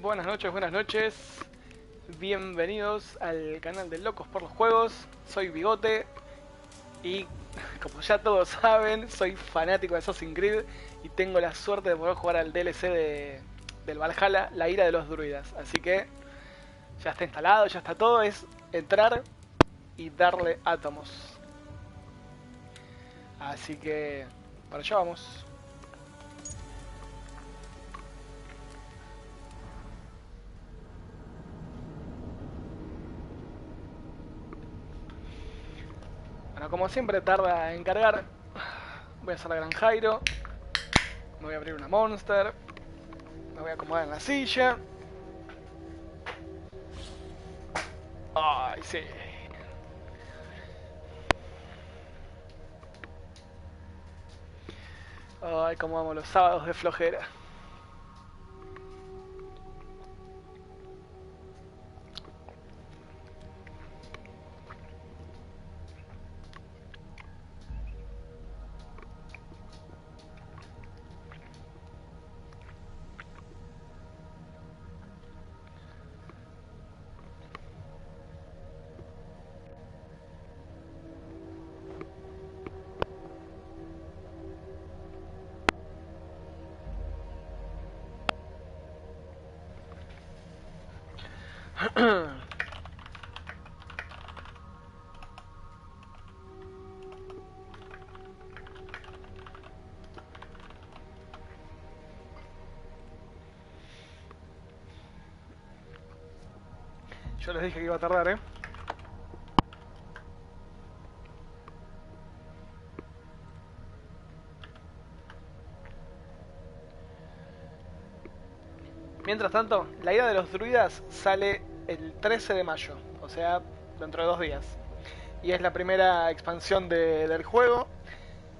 Buenas noches. Bienvenidos al canal de Locos por los Juegos. Soy Bigote y, como ya todos saben, soy fanático de Assassin's Creed y tengo la suerte de poder jugar al DLC del Valhalla, la ira de los druidas. Así que ya está instalado, ya está todo, es entrar y darle átomos. Así que para allá vamos. Bueno, como siempre tarda en cargar, voy a hacer la gran Jairo. Me voy a abrir una Monster. Me voy a acomodar en la silla. Ay, sí. Ay, cómo amo los sábados de flojera. Yo les dije que iba a tardar, ¿eh? Mientras tanto, la ira de los druidas sale el 13 de mayo, o sea, dentro de 2 días. Y es la primera expansión del juego.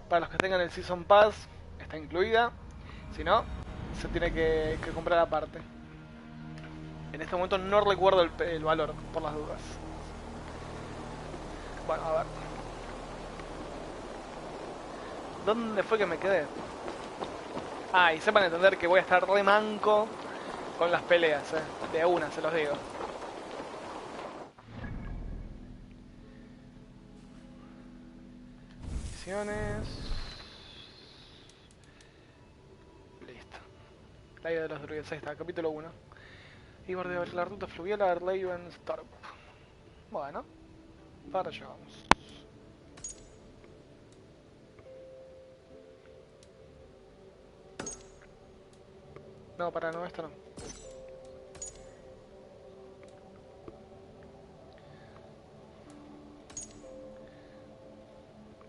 Para los que tengan el Season Pass, está incluida. Si no, se tiene que comprar aparte. En este momento no recuerdo el valor, por las dudas. Bueno, a ver. ¿Dónde fue que me quedé? Ah, y sepan entender que voy a estar re manco con las peleas, de una, se los digo. Misiones. Listo. La ira de los druidas, ahí está, capítulo 1. Y bordear la ruta fluvial a Ravenstorp. Bueno, para allá vamos. No, para no, esto no.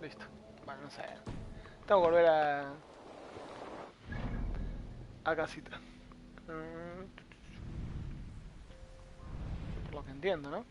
Listo. Bueno, no sé. Tengo que volver a casita. Por lo que entiendo, ¿no?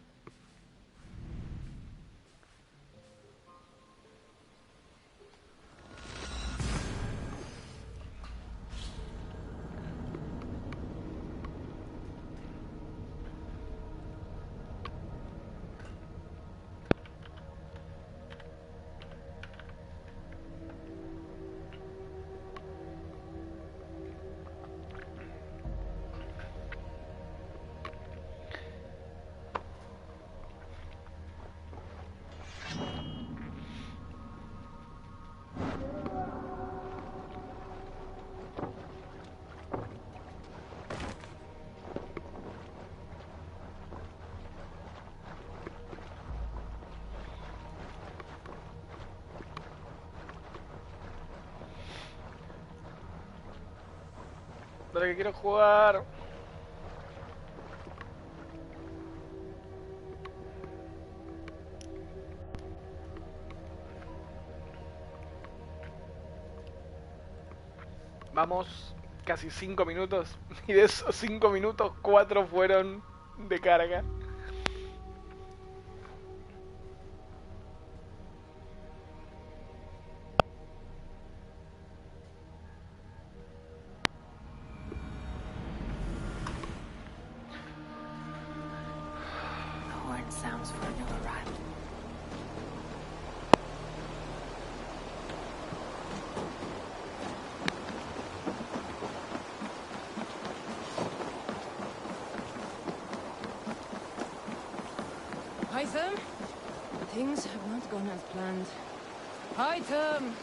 Dale que quiero jugar. Vamos, casi 5 minutos. Y de esos 5 minutos, 4 fueron de carga. Sounds for a new arrival. Hytham, things have not gone as planned. Hytham!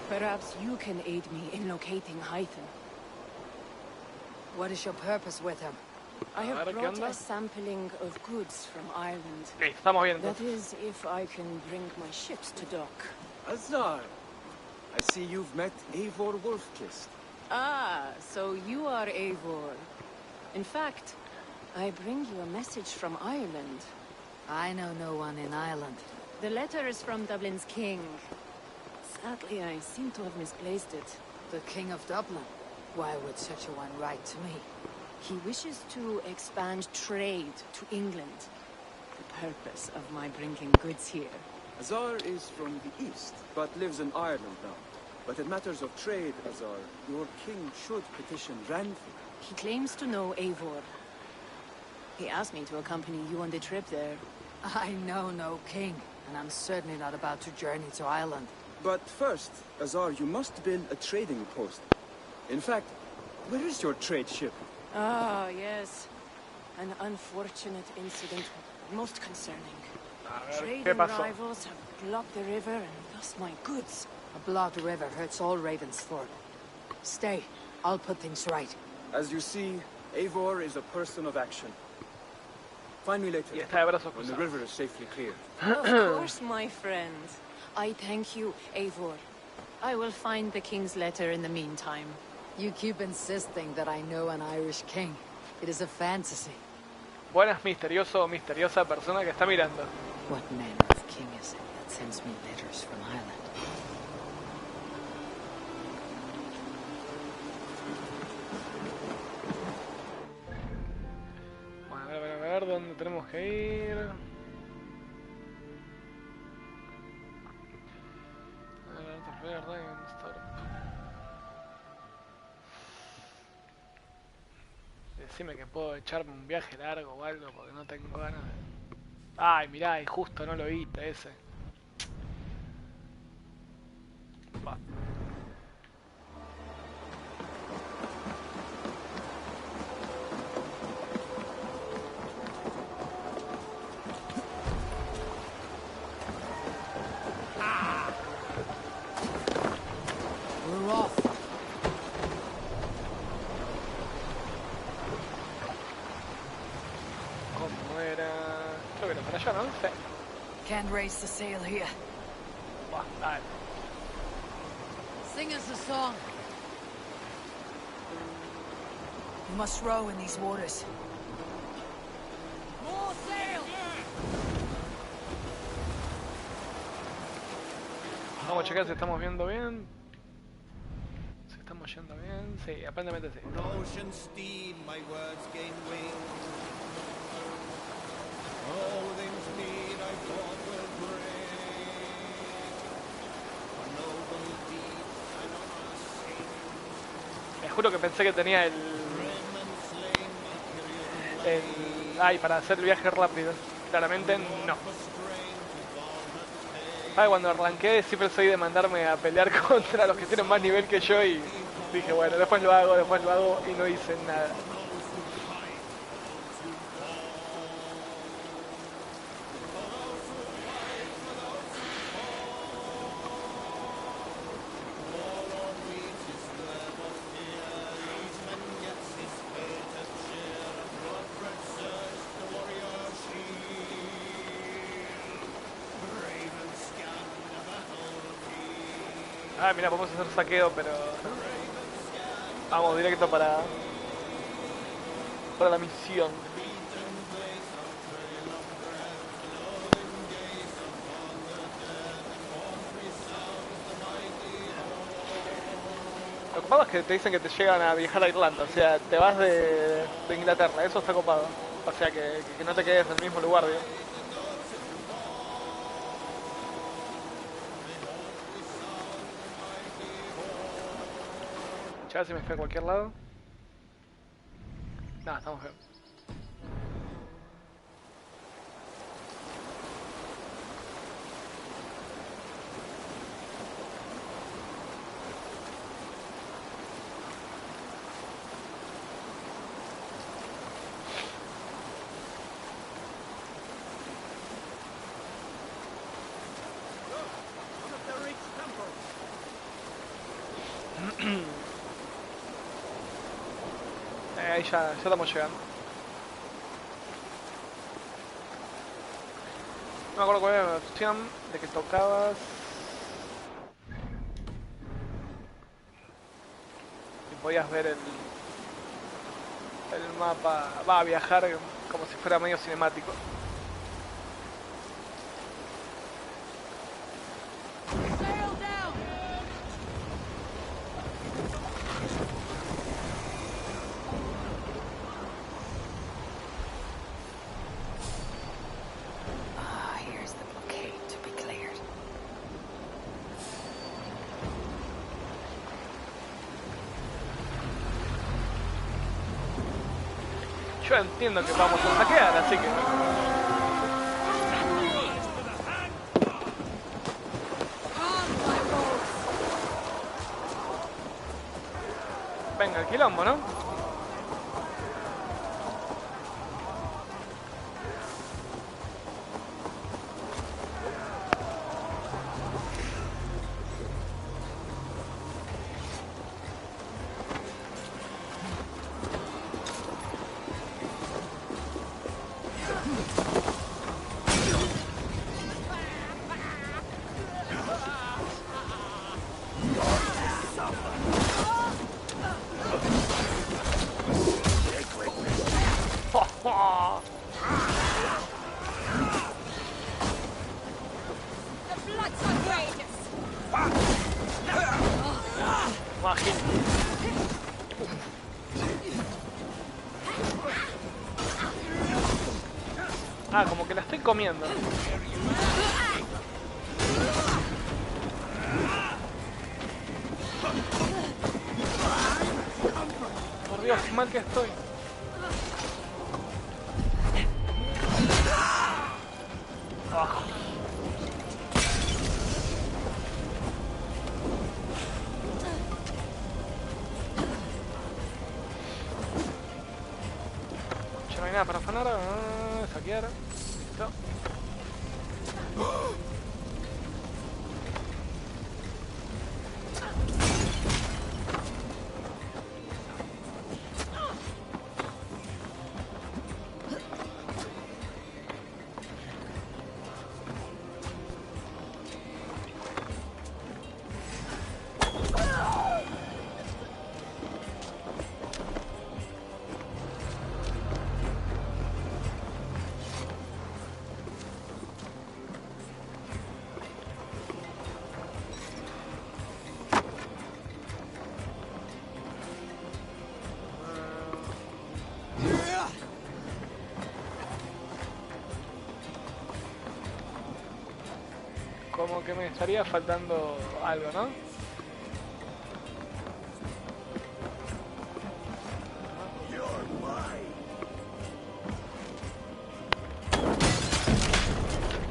Perhaps you can aid me in locating Hytham. What is your purpose with him? I have ¿qué brought onda? a sampling of goods from Ireland. Ok, estamos bien That entonces. is, if I can bring my ships to dock. Azar, I see you've met Eivor Wolfkist. Ah, so you are Eivor. In fact, I bring you a message from Ireland. I know no one in Ireland. The letter is from Dublin's king. Sadly, I seem to have misplaced it. The King of Dublin. Why would such a one write to me? He wishes to expand trade to England. The purpose of my bringing goods here. Azar is from the east, but lives in Ireland now. But in matters of trade, Azar, your king should petition Ranford. He claims to know Eivor. He asked me to accompany you on the trip there. I know no king, and I'm certainly not about to journey to Ireland. But first, Azar, you must build a trading post. In fact, where is your trade ship? Ah, yes. An unfortunate incident, most concerning. A ver, Trade ¿qué and pasó? rivals have blocked the river and thus my goods. A blocked river hurts all Ravensford. Stay, I'll put things right. As you see, Eivor is a person of action. Find me later, Y está de brazos when the cruzados. river is safely clear. Of course, my friend. I thank you, Eivor. I will find the king's letter in the meantime. You keep insisting that I know an Irish king. It is a fantasy. Buenas, misterioso o misteriosa persona que está mirando. What manner of king is it that sends me letters from Ireland? Bueno, a ver, ¿dónde tenemos que ir? Decime que puedo echarme un viaje largo o algo porque no tengo ganas de... Ay, mirá, y justo no lo viste ese. Va. We're off. ¿Cómo era? Creo que era para allá, ¿no? Sí. Can't raise the sail here. Va, dale. Sing us a song. You must row in these waters. More sail! Vamos a checar si estamos viendo bien. Si estamos yendo bien. Sí, aparentemente sí. Ocean steam, my words gain wing. All things need I thought will bring. For noble deeds I not sing. Les juro que pensé que tenía el... Grim and slain my el... Ay, para hacer el viaje rápido. Claramente no. Ah, cuando arranqué siempre soy de mandarme a pelear contra los que tienen más nivel que yo y dije, bueno, después lo hago y no hice nada. Ah, mira, podemos hacer saqueo, pero vamos directo para la misión. Lo copado es que te dicen que te llegan a viajar a Irlanda, o sea, te vas de Inglaterra, eso está copado. O sea, que no te quedes en el mismo lugar, digo. A ver si me fui a cualquier lado. Nada, estamos bien. Ahí ya estamos llegando. No me acuerdo cuál era la opción de que tocabas. Y podías ver el mapa. Va a viajar como si fuera medio cinemático. Yo entiendo que vamos a saquear, así que... Venga, el quilombo, ¿no? Ah, como que la estoy comiendo. Por Dios, qué mal que estoy. Abajo. Ya no hay nada para afanar. Saquear. Listo. Como que me estaría faltando algo, ¿no?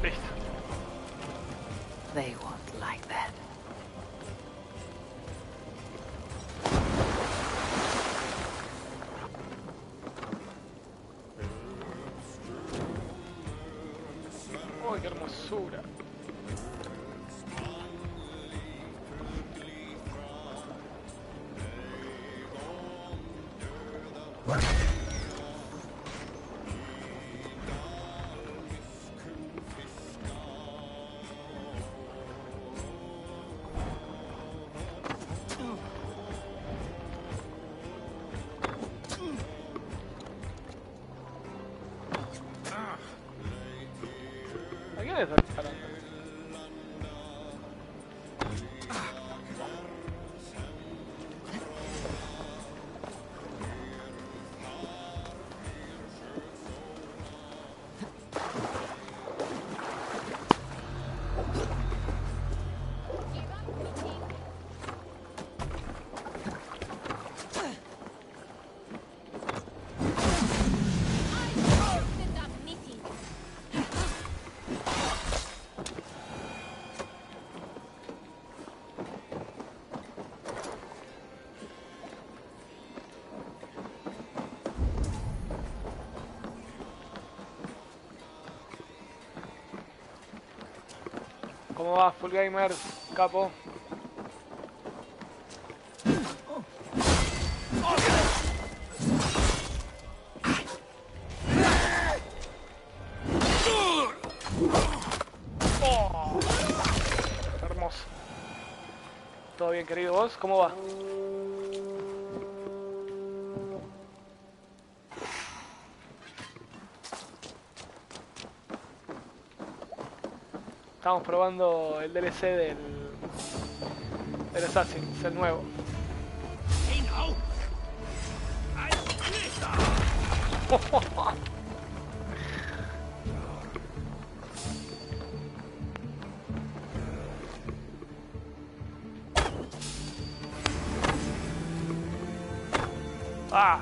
Listo. They won't like that. ¡Uy, qué hermosura! ¿A quién le está disparando? ¿Cómo va, Full Gamer, capo? querido. ¿Vos cómo va? Estamos probando el DLC del Assassin's, el nuevo. Hey now! ¡Ah!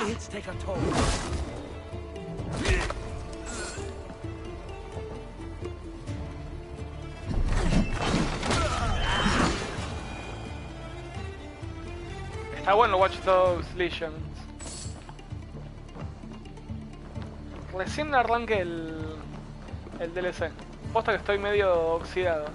Hits take a toll. Está bueno Watch Dogs Legion. Recién arranque el DLC. Posta que estoy medio oxidado.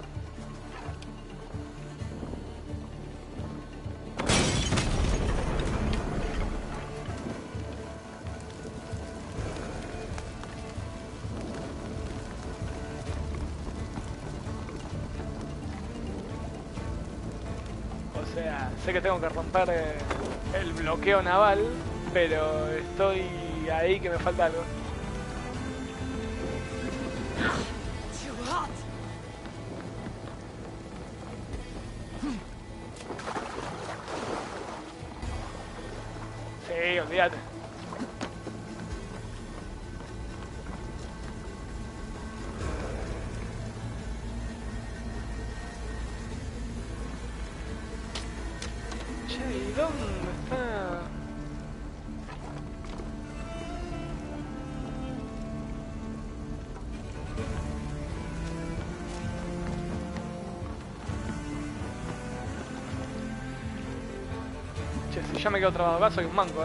O sea, sé que tengo que romper el bloqueo naval, pero estoy ahí que me falta algo. Too hot. Sí, olvídate. Che, ¿y dónde está? Che, si ya me quedo trabado acá, soy un manco,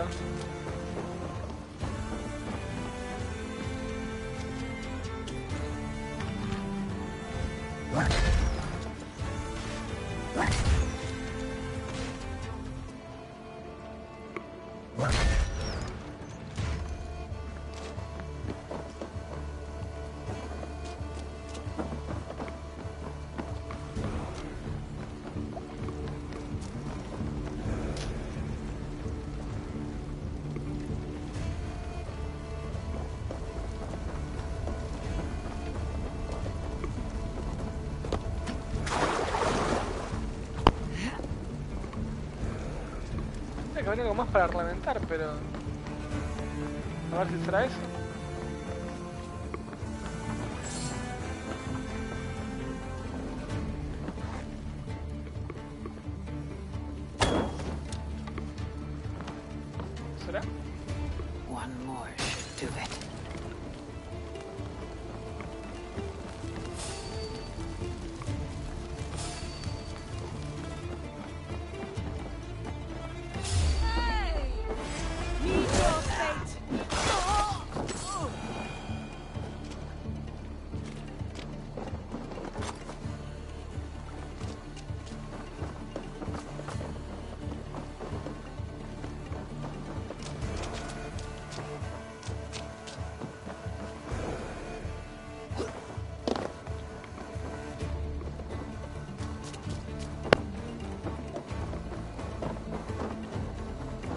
Tiene que venir algo más para reventar, pero... A ver si será eso. ¿Será? One more should do it.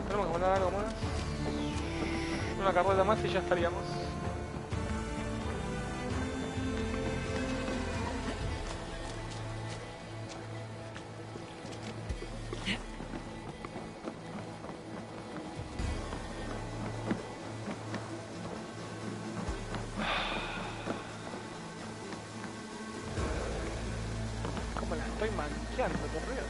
Tenemos que mandar algo más. Una carreta más y ya estaríamos. ¿Cómo la estoy manqueando, por Dios?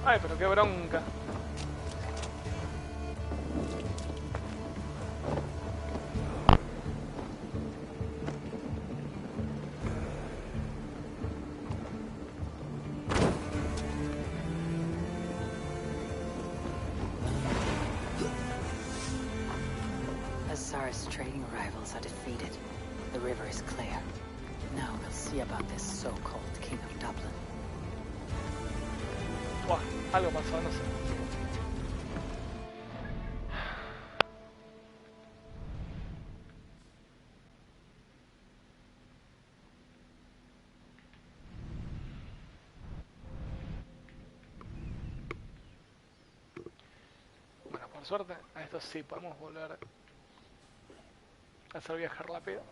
Ay, pero qué bronca. Azar's trading rivals are defeated. The river is clear. Now we'll see about this so-called King of Dublin. Buah, algo pasó, no sé. Bueno, por suerte, a esto sí podemos volver a hacer viaje rápido.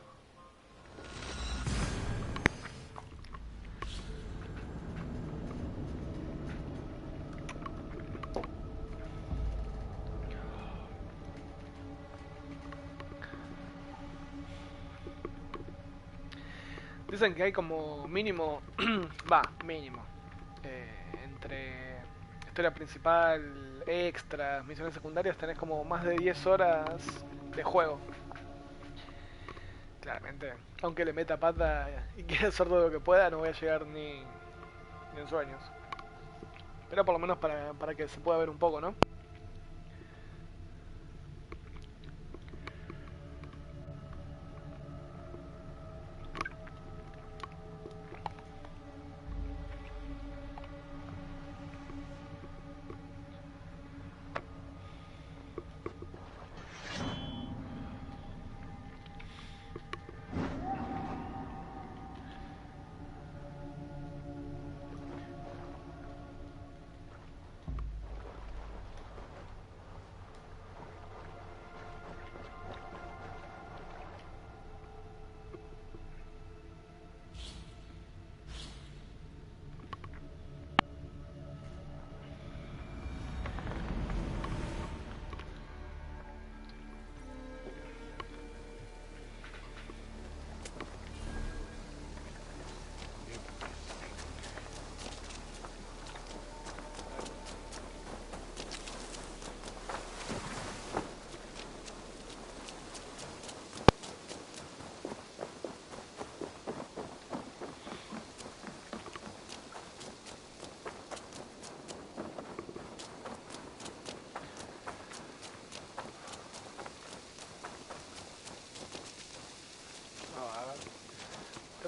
Dicen que hay como mínimo, mínimo, entre historia principal, extras, misiones secundarias, tenés como más de 10 horas de juego. Claramente, aunque le meta pata y quiera hacer todo lo que pueda, no voy a llegar ni en sueños. Pero por lo menos para que se pueda ver un poco, ¿no?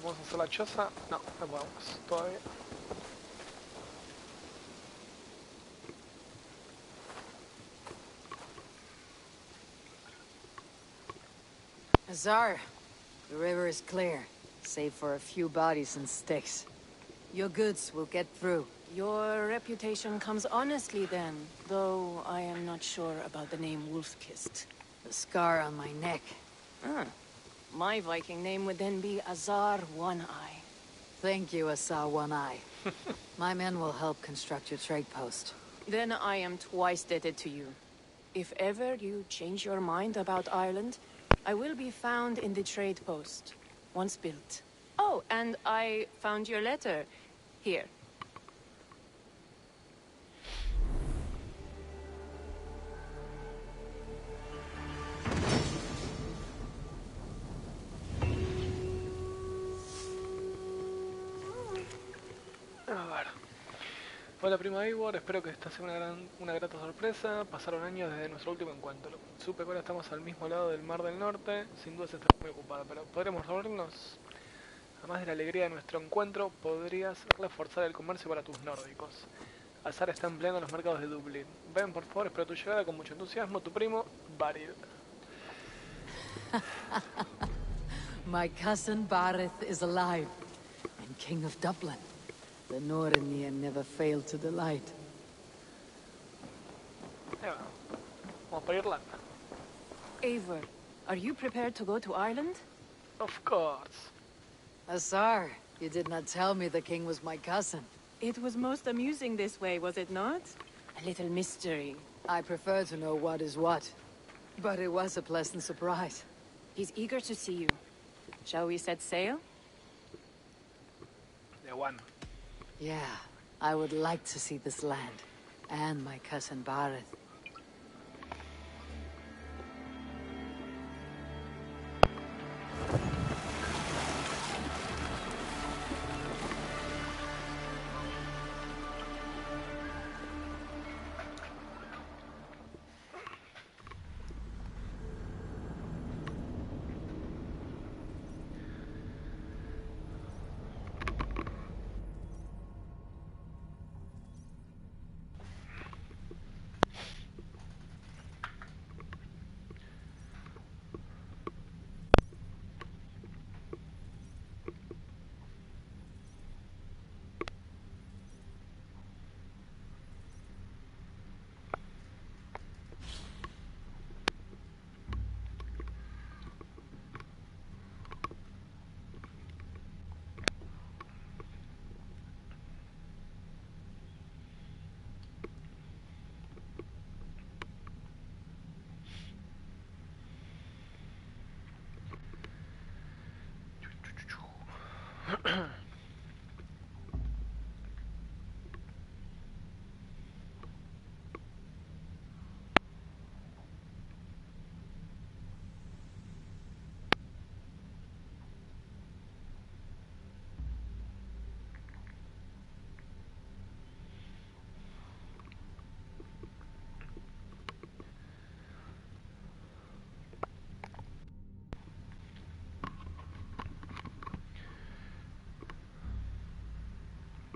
¿Podemos hacer la choza? No, no podemos todavía. Azar, the river is clear, save for a few bodies and sticks. Your goods will get through. Your reputation comes honestly then, though I am not sure about the name Wolfkist. The scar on my neck. Ah, my Viking name would then be Azar One-Eye. Thank you, Azar One-Eye. My men will help construct your trade post. Then I am twice indebted to you. If ever you change your mind about Ireland, I will be found in the trade post, once built. Oh, and I found your letter. Here. A ver. Hola prima Ivor, espero que esta sea una grata sorpresa. Pasaron años desde nuestro último encuentro. Supe que ahora estamos al mismo lado del Mar del Norte. Sin duda estás muy ocupada, pero ¿podremos reunirnos? Además de la alegría de nuestro encuentro, podrías reforzar el comercio para tus nórdicos. Azar está empleando los mercados de Dublín. Ven, por favor, espero tu llegada con mucho entusiasmo. Tu primo, Barid. My cousin Barith is alive, and King of Dublin. The Nornir never failed to delight. Vamos para Irlanda. Eivor, are you prepared to go to Ireland? Of course. Azar, you did not tell me the king was my cousin. It was most amusing this way, was it not? A little mystery. I prefer to know what is what. But it was a pleasant surprise. He's eager to see you. Shall we set sail? The one. Yeah, I would like to see this land. And my cousin Bareth.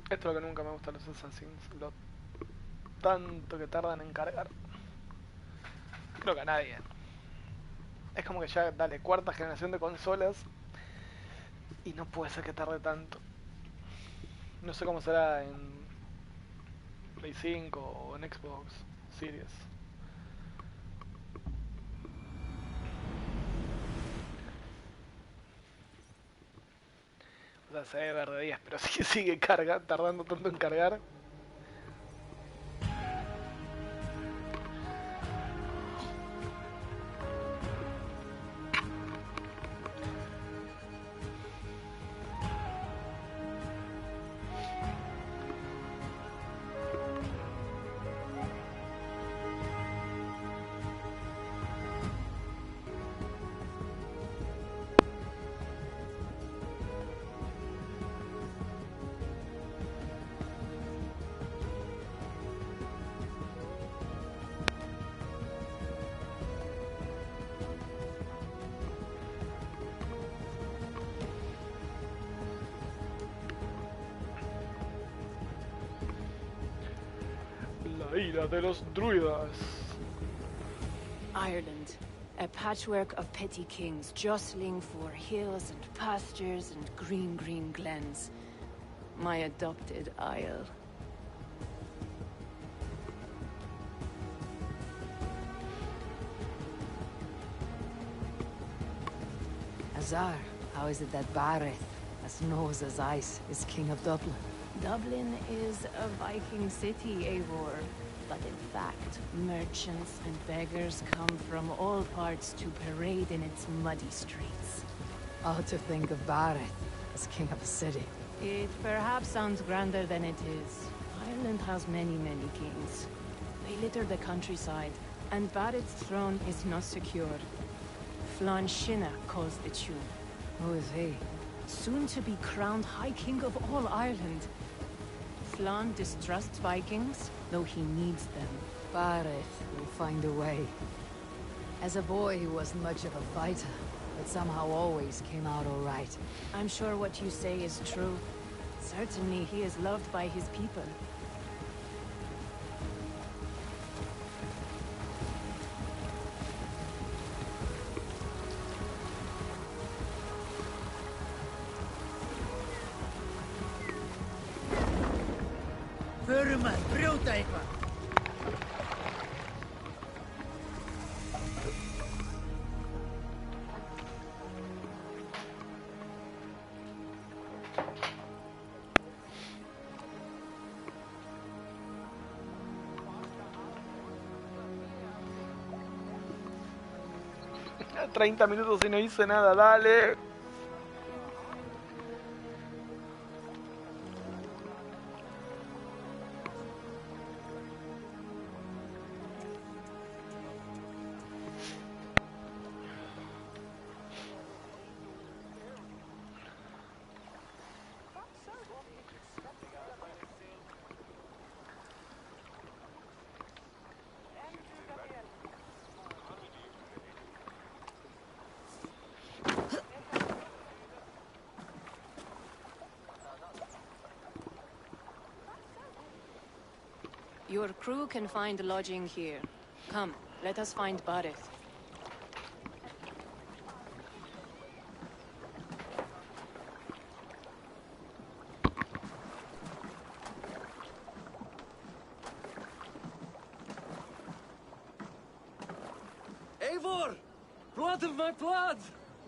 Esto es lo que nunca me gusta de los Assassins, lo tanto que tardan en cargar. Creo que a nadie. Es como que ya, dale, cuarta generación de consolas y no puede ser que tarde tanto. No sé cómo será en Play 5 o en Xbox Series. O sea, se debe ver de 10, pero sí sigue tardando tanto en cargar. La ira de los Druidas. Ireland, a patchwork of petty kings jostling for hills and pastures and green glens. My adopted isle. Azar, how is it that Bareth, as knows as ice, is king of Dublin? Dublin is a Viking city, Eivor. But in fact, merchants and beggars come from all parts to parade in its muddy streets. Oh, to think of Bareth as king of a city. It perhaps sounds grander than it is. Ireland has many kings. They litter the countryside, and Barrett's throne is not secure. Flann Sinna calls the tune. Who is he? Soon to be crowned High King of all Ireland. Flann distrusts Vikings, though he needs them. Bareth will find a way. As a boy, he wasn't much of a fighter, but somehow always came out all right. I'm sure what you say is true. Certainly he is loved by his people. Förum að brjóta eitthvað. Ya 30 minutos y no hice nada, dale. Your crew can find lodging here. Come, let us find Bareth. Eivor! Blood of my blood!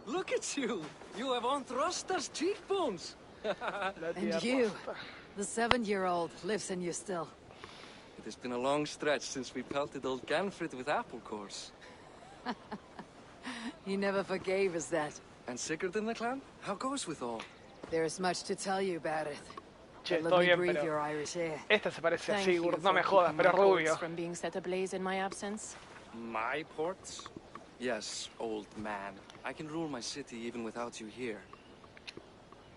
Look at you! You have Aunt Rosta's cheekbones! La And tía you, Rosta. the 7-year-old, lives in you still. It has been a long stretch since we pelted old Ganfrid with apple cores. He never forgave us that. And Sigurd in the clan? How goes with all? There's much to tell you, Bareth. Che, But todo let me bien, breathe pero your Irish air. este se parece a Thank you Sigurd, for no me jodas, keeping pero es my rubio. ports from being set ablaze in my absence. My ports? Yes, old man. I can rule my city even without you here.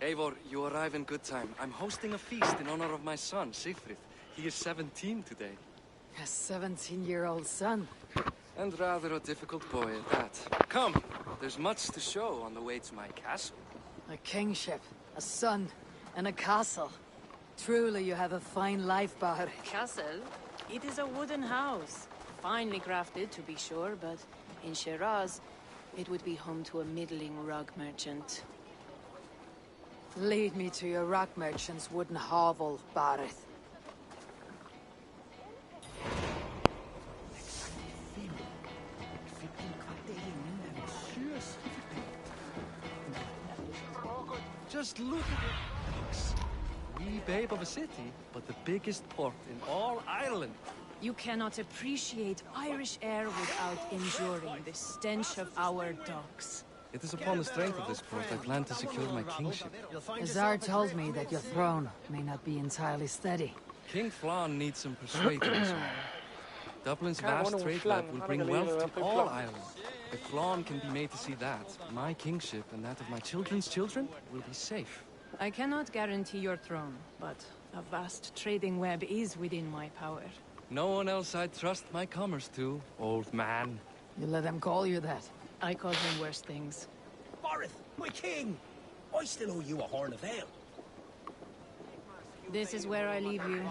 Eivor, you arrive in good time. I'm hosting a feast in honor of my son, Sigfrid. He is 17 today. A 17-year-old son. And rather a difficult boy at that. Come, there's much to show on the way to my castle. A kingship, a son, and a castle. Truly, you have a fine life, Bareth. Castle? It is a wooden house. Finely crafted, to be sure, but in Shiraz, it would be home to a middling rug merchant. Lead me to your rock merchant's wooden hovel, Bareth. Just look at it. Looks wee babe of a city, but the biggest port in all Ireland. You cannot appreciate Irish air without enduring the stench of our docks. It is upon the strength of this port I plan to secure my kingship. Azar told me that your throne may not be entirely steady. King Flann needs some persuading as well. Dublin's Claro, vast bueno, un trade flan, web will ahora bring que le wealth digo, to el all flan. Ireland. If Flann can be made to see that, my kingship and that of my children's children will be safe. I cannot guarantee your throne, but a vast trading web is within my power. No one else I'd trust my commerce to, old man. You let them call you that. I call him worse things. Bareth, my king! I still owe you a horn of ale. This is where I leave you.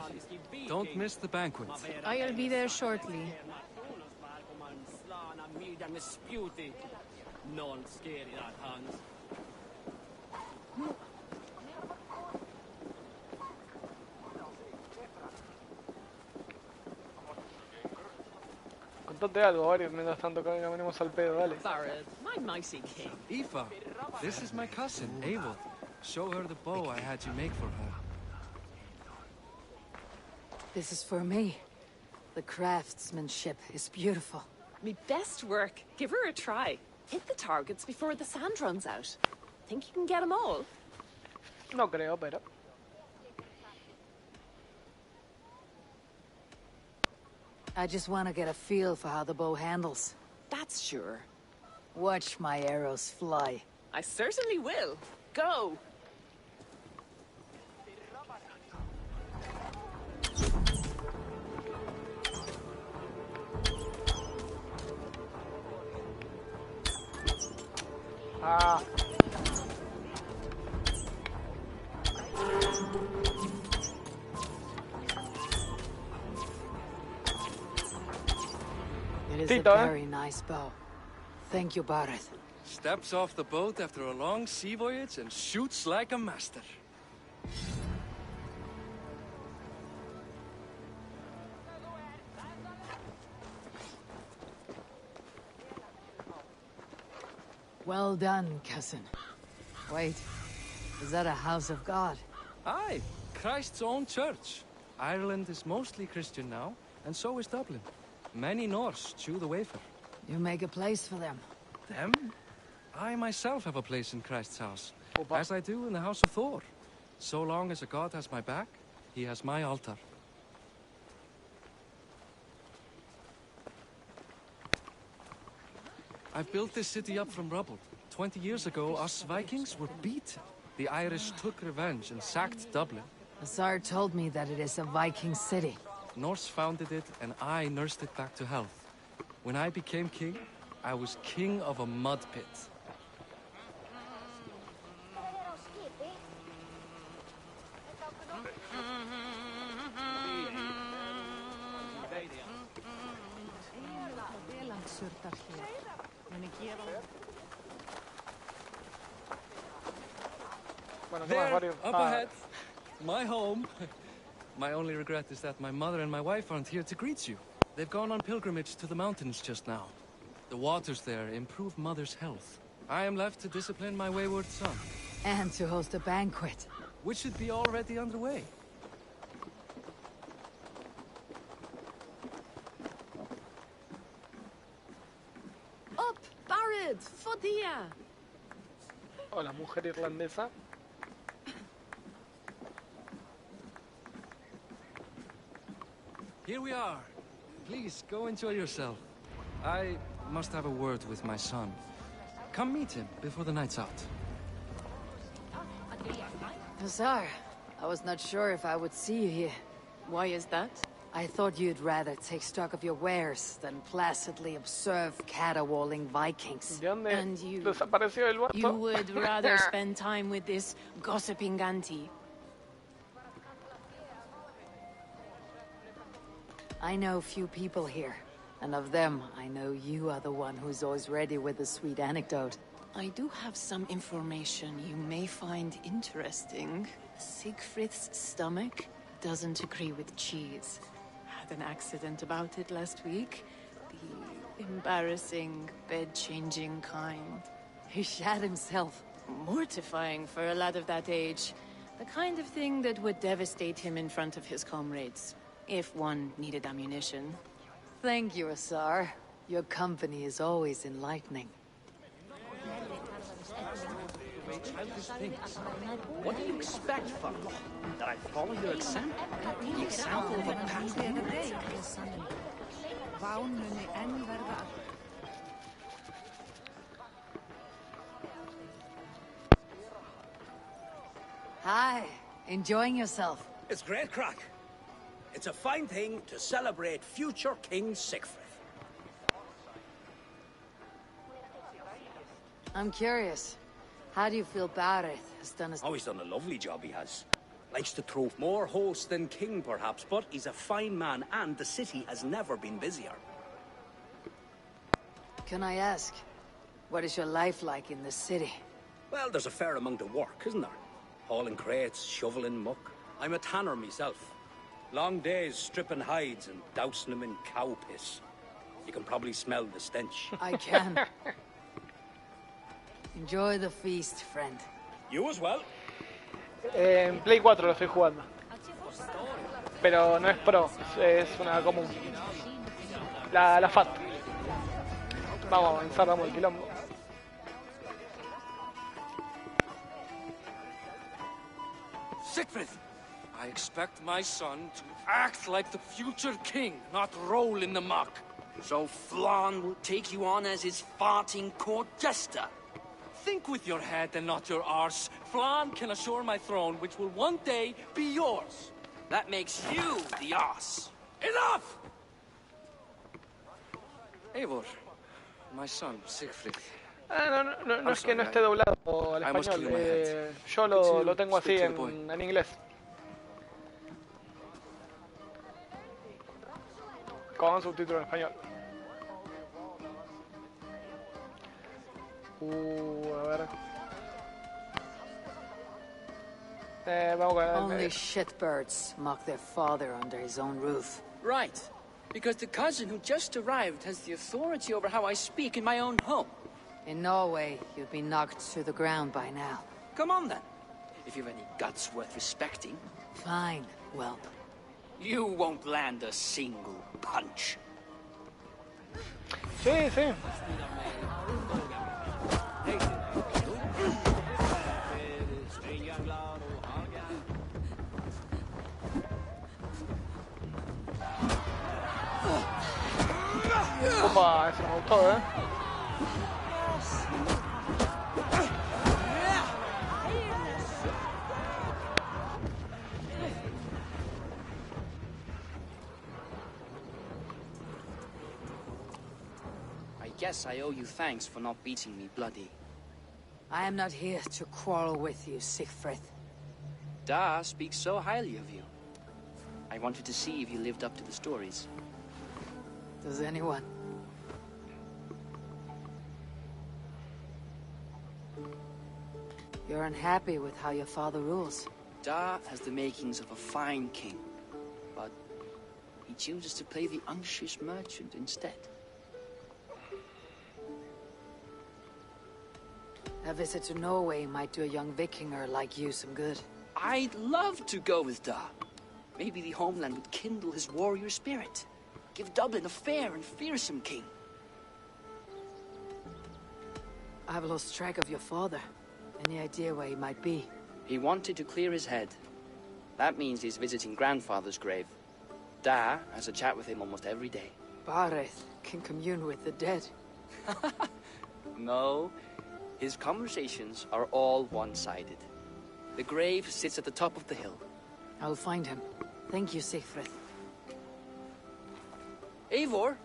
Don't miss the banquet. I'll be there shortly. Contate algo, Ari, mientras tanto que venimos al pedo, dale. Bareth, my mighty king. Aoife, this is my cousin, Eivor. Show her the bow I had you make for her. This is for me. The craftsmanship is beautiful. Me best work. Give her a try. Hit the targets before the sand runs out. Think you can get them all? No creo, pero... I just want to get a feel for how the bow handles. That's sure. Watch my arrows fly. I certainly will. Go! Ah, It is Tito, a eh? very nice bow. Thank you, Bareth. Steps off the boat after a long sea voyage and shoots like a master. Well done, cousin. Wait, is that a house of God? Aye, Christ's own church. Ireland is mostly Christian now, and so is Dublin. Many Norse chew the wafer. You make a place for them. Them? I myself have a place in Christ's house, Opa. as I do in the house of Thor. So long as a god has my back, he has my altar. I've built this city up from rubble. 20 years ago, us Vikings were beaten. The Irish took revenge and sacked Dublin. Azar told me that it is a Viking city. Norse founded it, and I nursed it back to health. When I became king, I was king of a mud pit. Bueno, ¿qué más, There, Mario? up ahead. My home. My only regret is that my mother and my wife aren't here to greet you. They've gone on pilgrimage to the mountains just now. The waters there improve Mother's health. I am left to discipline my wayward son. And to host a banquet. Which should be already underway. Up, Barad, Fodia. Hola, mujer irlandesa. Here we are. Please, go enjoy yourself. I must have a word with my son. Come meet him before the night's out. Hussar, I was not sure if I would see you here. Why is that? I thought you'd rather take stock of your wares than placidly observe caterwauling Vikings. ¿De dónde And you- desapareció el You vato? would rather spend time with this gossiping auntie. I know few people here, and of them, I know you are the one who's always ready with a sweet anecdote. I do have some information you may find interesting. Siegfried's stomach doesn't agree with cheese. Had an accident about it last week. The embarrassing, bed-changing kind. He shat himself. Mortifying for a lad of that age. The kind of thing that would devastate him in front of his comrades. If one needed ammunition. Thank you, Hussar. Your company is always enlightening. What do you expect from me? That I follow your example? The example of a past emperor? Hi, enjoying yourself? It's great crack. It's a fine thing to celebrate future King Siegfried. I'm curious. How do you feel Bareth has done his... Oh, he's done a lovely job, he has. Likes to throw more host than king, perhaps, but he's a fine man, and the city has never been busier. Can I ask, what is your life like in the city? Well, there's a fair amount of work, isn't there? Hauling crates, shoveling muck. I'm a tanner myself. Long days stripping hides and dousing them in cow piss. You can probably smell the stench. I can. Enjoy the feast, friend. You as well. En Play 4 lo estoy jugando. Pero no es pro, es una común. La FAT. Vamos a avanzar, vamos al quilombo. Siegfried! I expect my son to act like the future king, not roll in the muck. So Flan will take you on as his farting court jester? Think with your head and not your arse. Flan can assure my throne, which will one day be yours. That makes you the ass. Enough! Eivor, my son, Siegfried. No es que no esté doblado al español. Yo lo tengo así en inglés. Con subtítulo en español. A ver. Vamos con el Only medio. shitbirds mock their father under his own roof. Right. Because the cousin who just arrived has the authority over how I speak in my own home. In Norway, you'd be knocked to the ground by now. Come on then. If you've any guts worth respecting. Fine, whelp. You won't land a single punch. Sí, sí. Opa, eso me gustó, ¿eh? I guess I owe you thanks for not beating me bloody. I am not here to quarrel with you, Siegfried. Da speaks so highly of you. I wanted to see if you lived up to the stories. Does anyone? You're unhappy with how your father rules. Da has the makings of a fine king, but he chooses to play the anxious merchant instead. A visit to Norway might do a young Vikinger like you some good. I'd love to go with Da. Maybe the homeland would kindle his warrior spirit. Give Dublin a fair and fearsome king. I've lost track of your father. Any idea where he might be? He wanted to clear his head. That means he's visiting grandfather's grave. Da has a chat with him almost every day. Bareth can commune with the dead. No, his conversations are all one-sided. The grave sits at the top of the hill. I'll find him. Thank you, Sigfrid. Eivor,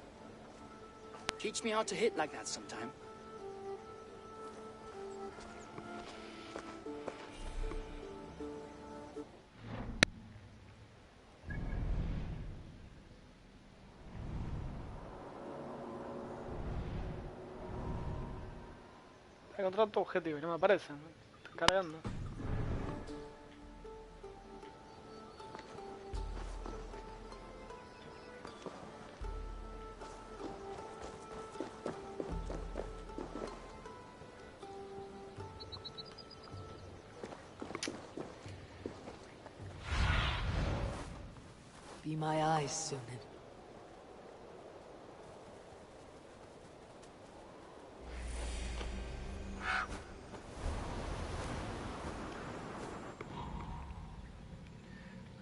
teach me how to hit like that sometime. Encontrar tu objetivo y no me aparecen. Está cargando. Be my eyes, Sunan.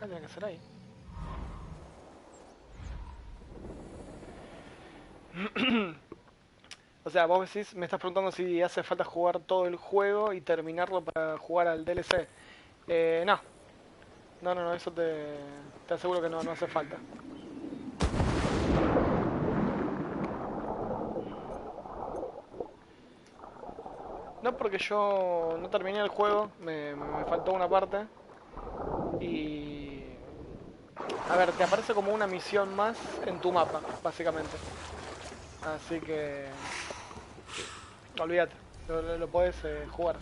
Tiene que ser ahí. O sea, vos decís, me estás preguntando si hace falta jugar todo el juego y terminarlo para jugar al DLC. No. No, eso te aseguro que no hace falta. No, porque yo no terminé el juego, me faltó una parte. Y... a ver, te aparece como una misión más en tu mapa, básicamente. Así que... olvídate, lo podés jugar.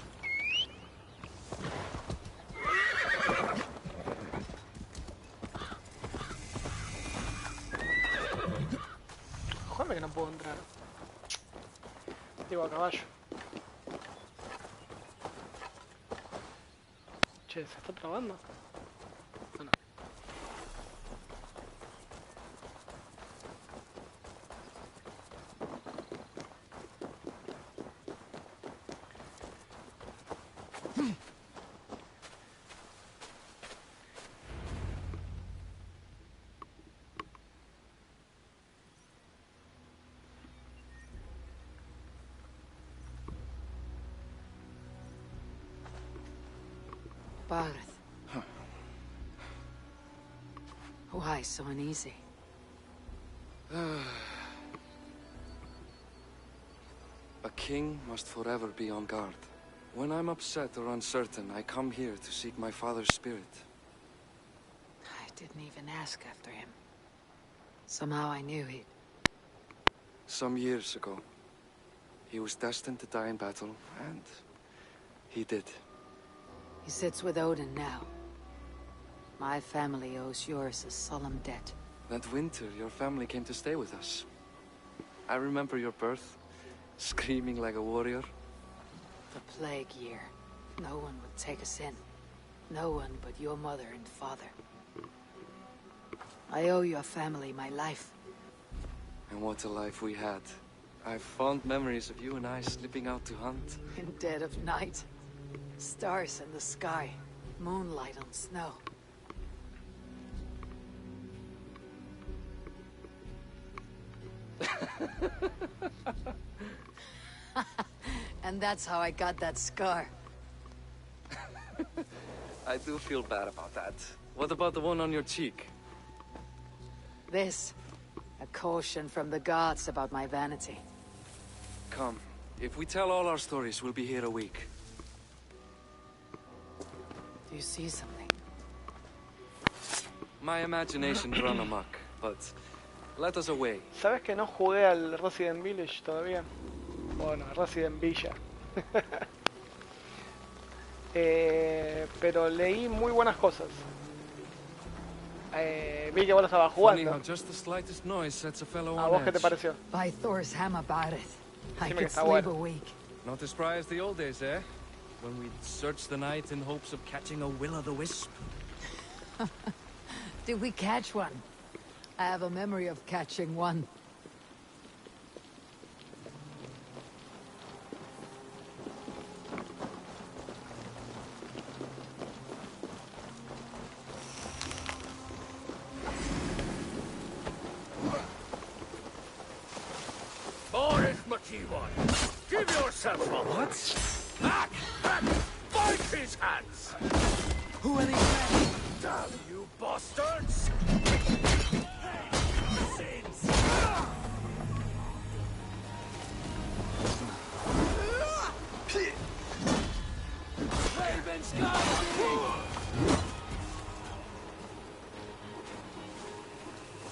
Jodeme que no puedo entrar. Digo, a caballo. Che, ¿se está trabando? Ah, no. Bareth. Why so uneasy? A king must forever be on guard. When I'm upset or uncertain, I come here to seek my father's spirit. I didn't even ask after him. Somehow I knew he'd... Some years ago, he was destined to die in battle, and he did. He sits with Odin now. My family owes yours a solemn debt. That winter, your family came to stay with us. I remember your birth, screaming like a warrior. The plague year. No one would take us in. No one but your mother and father. I owe your family my life. And what a life we had. I've fond memories of you and I slipping out to hunt. In dead of night. Stars in the sky. Moonlight on snow. And that's how I got that scar. I do feel bad about that. What about the one on your cheek? This. A caution from the gods about my vanity. Come. If we tell all our stories, we'll be here a week. Do you see something? My imagination run amok, but Let us away. ¿Sabes que no jugué al Resident Village todavía? Bueno, Resident Villa. Pero leí muy buenas cosas. Vi que vos lo estabas Funny jugando. how just the slightest noise sets a fellow ¿A on vos qué te edge. pareció? By Thor's hammer, Barrett. I Decime que could está sleep bueno. a week. Not as spry as the old days, eh? When we'd search the night in hopes of catching a will-o'-the-wisp. Did we catch one? I have a memory of catching one. Boris Makiwan, give yourself up. What? Back! Back! Bite his hands! Who are these men? Damn you bastards!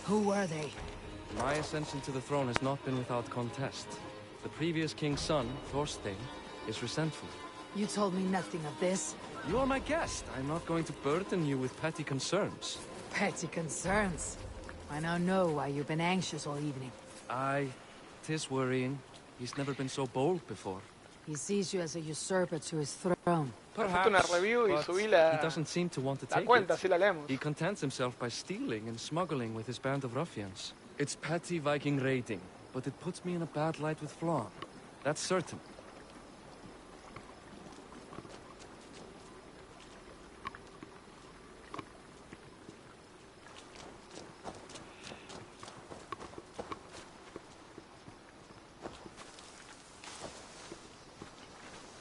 Who were they? My ascension to the throne has not been without contest. The previous king's son, Thorstein, is resentful. You told me nothing of this. You are my guest. I'm not going to burden you with petty concerns. Petty concerns. I now know why you've been anxious all evening. Aye, 'tis worrying. He's never been so bold before. He sees you as a usurper to his throne. Hacete una review y but subí he la doesn't seem to want to la take cuenta, it. así la leemos. He contents himself by stealing and smuggling with his band of ruffians. It's petty Viking raiding, but it puts me in a bad light with Flann. That's certain.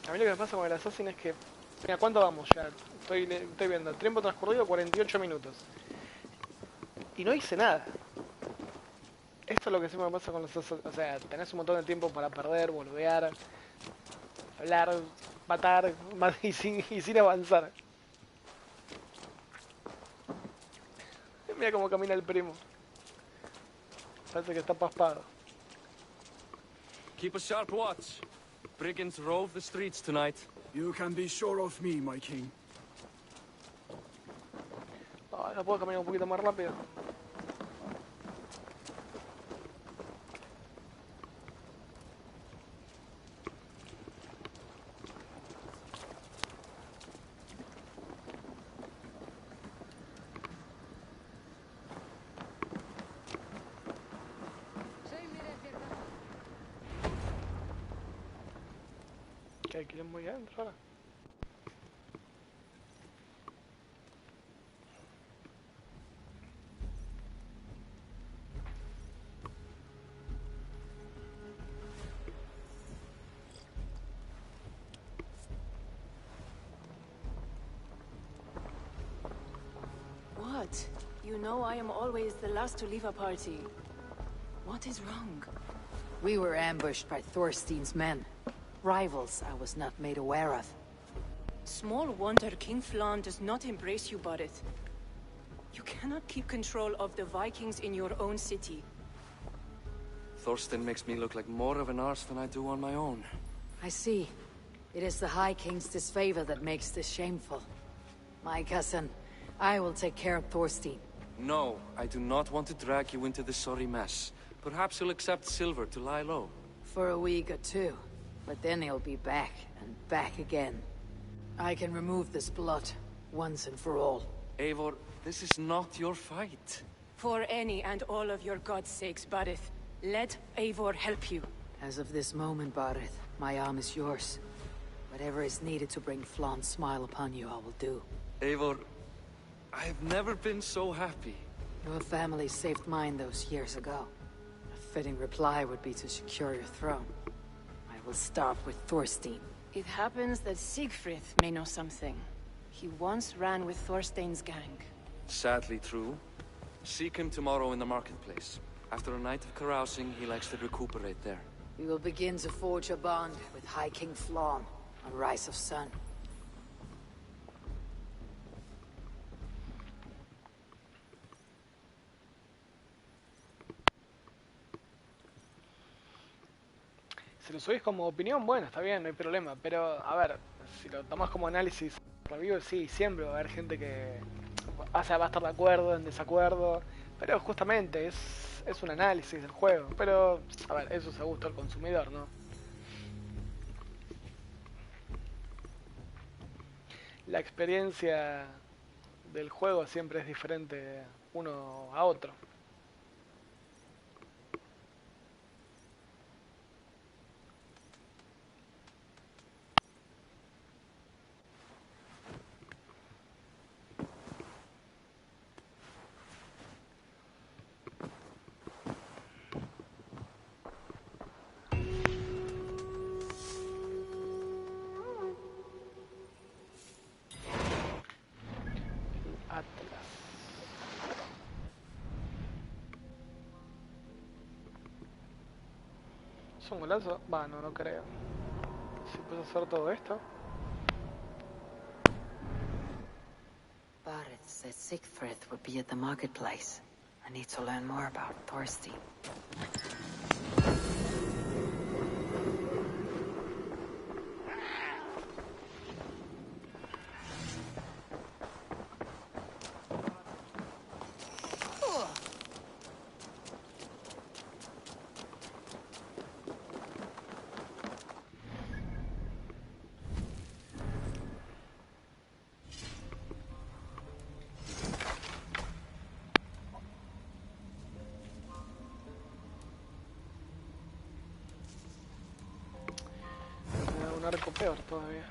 A mí lo que me pasa con el Assassin es que... Mira, ¿cuánto vamos ya? Estoy viendo. El tiempo transcurrido 48 minutos. Y no hice nada. Esto es lo que siempre me pasa con los Assassin. O sea, tenés un montón de tiempo para perder, boludear, hablar, matar y sin avanzar. Mira cómo camina el primo. Parece que está paspado. Keep a sharp watch. Brigands rove the streets tonight. You can be sure of me, my king. Ah, no puedo caminar un poquito más rápido. Que hay que ir muy adentro ahora. What? You know I am always the last to leave a party. What is wrong? We were ambushed by Thorstein's men. Rivals I was not made aware of. Small wonder King Flann does not embrace you, Barrett. You cannot keep control of the Vikings in your own city. Thorstein makes me look like more of an arse than I do on my own. I see. It is the High King's disfavor that makes this shameful. My cousin, I will take care of Thorstein. No, I do not want to drag you into this sorry mess. Perhaps you'll accept silver to lie low. For a week or two. But then he'll be back, and back again. I can remove this blood, once and for all. Eivor, this is not your fight. For any and all of your god's sakes, Barrett, let Eivor help you. As of this moment, Barrett, my arm is yours. Whatever is needed to bring Flann's smile upon you, I will do. Eivor, I've never been so happy. Your family saved mine those years ago. A fitting reply would be to secure your throne. I will start with Thorstein. It happens that Siegfried may know something. He once ran with Thorstein's gang. Sadly true. Seek him tomorrow in the marketplace. After a night of carousing, he likes to recuperate there. We will begin to forge a bond with High King Flann on Rise of Sun. Si lo subís como opinión, bueno, está bien, no hay problema. Pero, a ver, si lo tomás como análisis review, sí, siempre va a haber gente que va a estar de acuerdo, en desacuerdo. Pero justamente es un análisis del juego. Pero, a ver, eso es a gusto del consumidor, ¿no? La experiencia del juego siempre es diferente uno a otro. Atlas. ¿Es un golazo? Va, no creo. Si puedo hacer todo esto. Bareth said Sigfrid would be at the marketplace. I need to learn more about Thorstein. Me da un arco peor todavía.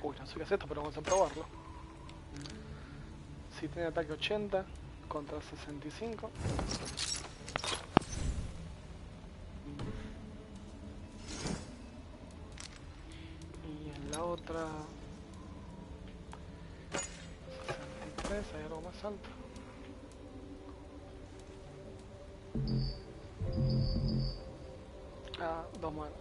Uy, no sé qué es esto, pero vamos a probarlo. Si tiene ataque 80 contra 65. Y en la otra 63, hay algo más alto. Ah, 2 manos.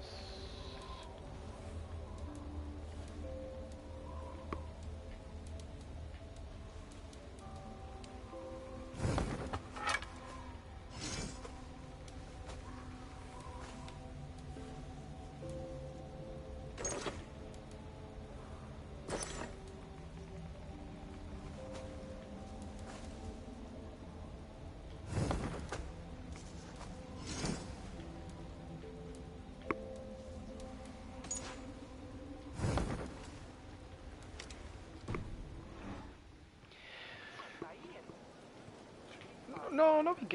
No vi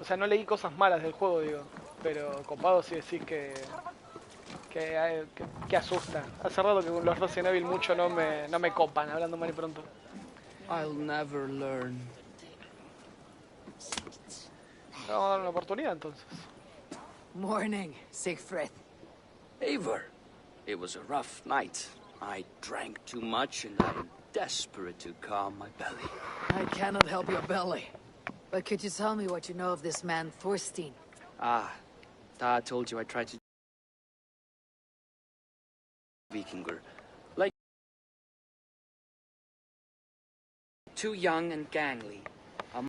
o sea, no leí cosas malas del juego, digo. Pero copado si decís que asusta. Hace rato que los Resident Evil mucho no me copan, hablando mal y pronto. I'll never learn. Vamos a dar una oportunidad entonces. Morning, Sigfrid. Eivor, it was a rough night. I drank too much and I'm desperate to calm my belly. I cannot help your belly. But could you tell me what you know of this man, Thorstein? Ah, I told you I tried to... Vikinger. Like... Too young and gangly. A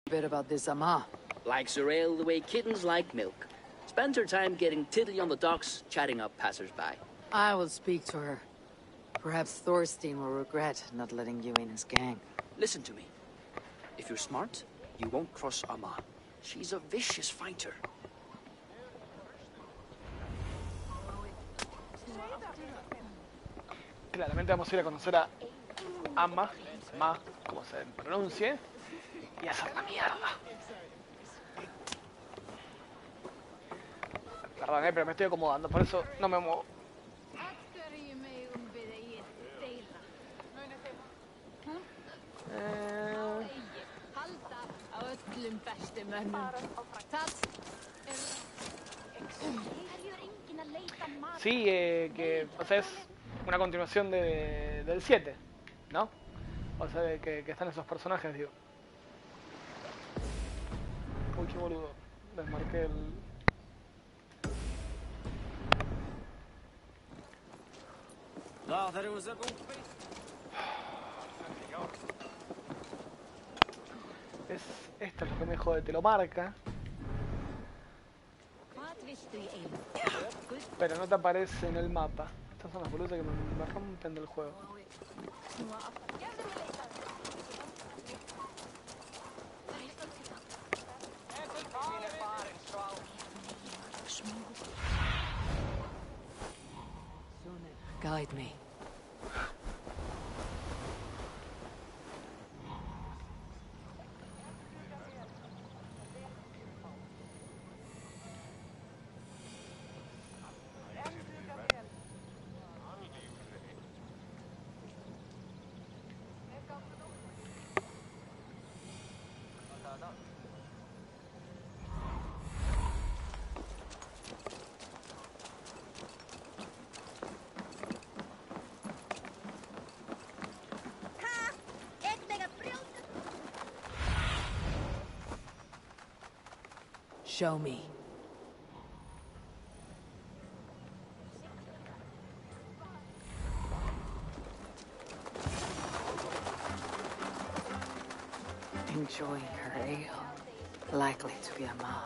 bit about this Amma. Likes her ale the way kittens like milk. Spends her time getting tiddly on the docks, chatting up passers-by. I will speak to her. Perhaps Thorstein will regret not letting you in his gang. Listen to me. If you're smart, you won't cross Amma. She's a vicious fighter. Claramente vamos a ir a conocer a Amma, como se pronuncie, y hacer la mierda. Perdón, pero me estoy acomodando, por eso no me muevo. Sí, que o sea, es una continuación del 7, ¿no? O sea, que están esos personajes, digo. Uy, qué boludo. Desmarqué el... Esto es lo que me jode, te lo marca, pero no te aparece en el mapa. Estas son las boludas que me rompen del juego. Guide me. Show me. Enjoying her ale. Likely to be a mom.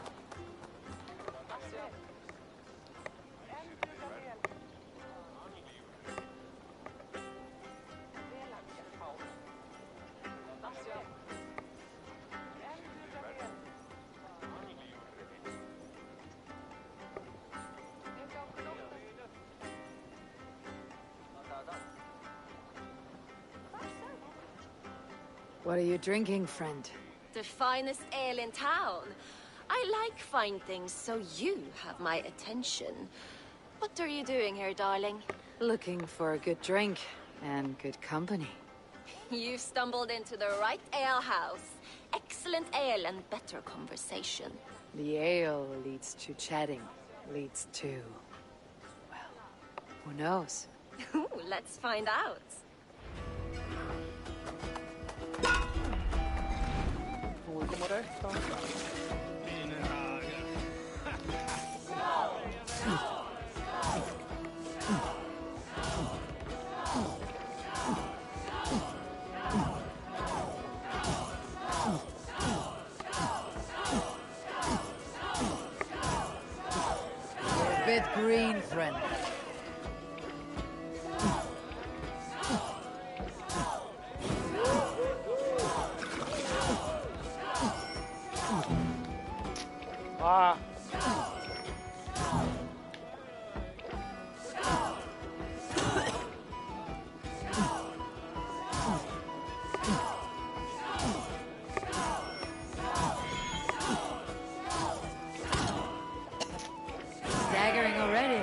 What are you drinking, friend? The finest ale in town. I like fine things, so you have my attention. What are you doing here, darling? Looking for a good drink and good company. You've stumbled into the right ale house. Excellent ale and better conversation. The ale leads to chatting, leads to... well, who knows? Ooh, let's find out. Uy, ¿cómo era esto? A bit green, friend. Ah. Staggering already.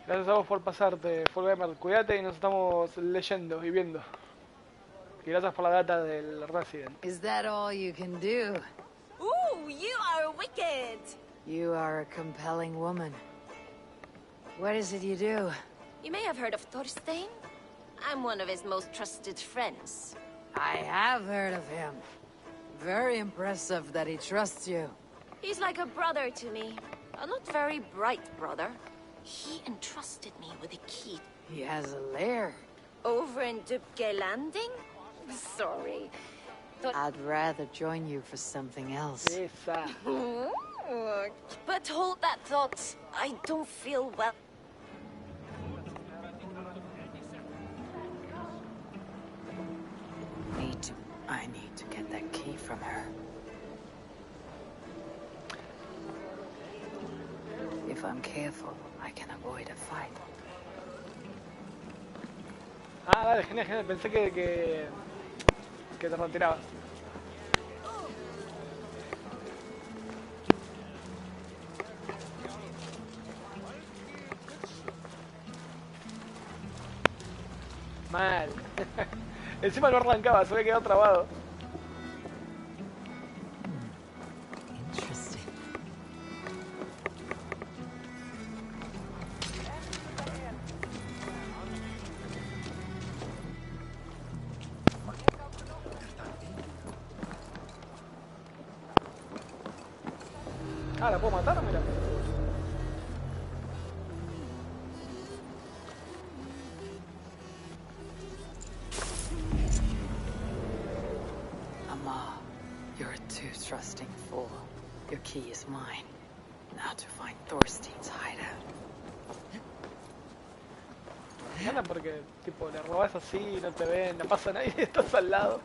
Gracias a vos por pasarte, Gamer. Cuídate y nos estamos leyendo y viendo. Y gracias por la data del Resident. Is that all you can do? Ooh, you are wicked! You are a compelling woman. What is it you do? You may have heard of Thorstein. I'm one of his most trusted friends. I have heard of him. Very impressive that he trusts you. He's like a brother to me. A not very bright brother. He entrusted me with a key. He has a lair. Over in Dubke Landing? Sorry. I'd rather join you for something else. Esa. But hold that thought. I don't feel well. I need to get that key from her. If I'm careful, I can avoid a fight. Ah, dale, genial, genial. Pensé que te retirabas. Mal. Encima no arrancaba, se había quedado trabado. Interesting. Ah, ¿la puedo matar? Mira. Ama, you're a too trusting fool. Your key is mine. Now to find Thorstein's hideout. Me encanta porque, tipo, le robas así, no te ven, no pasa nadie, estás al lado.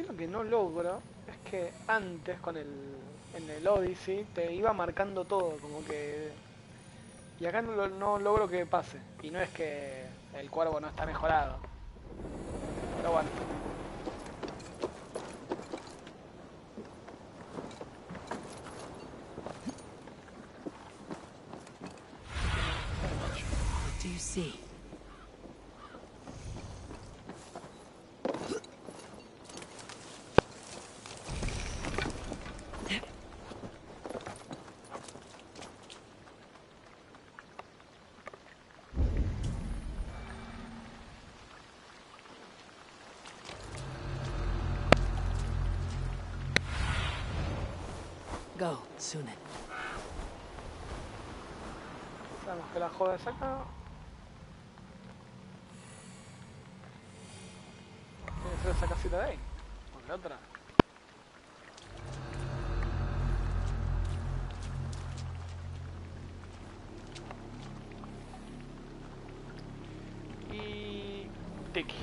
Lo que no logro es que antes en el Odyssey te iba marcando todo, como que... Y acá no logro que pase. Y no es que el cuervo no está mejorado. Pero bueno. What do you see? Go, Sunan. Sabemos que la joda es acá. Tiene que ser esa casita de ahí. O la otra. Y... Tiki.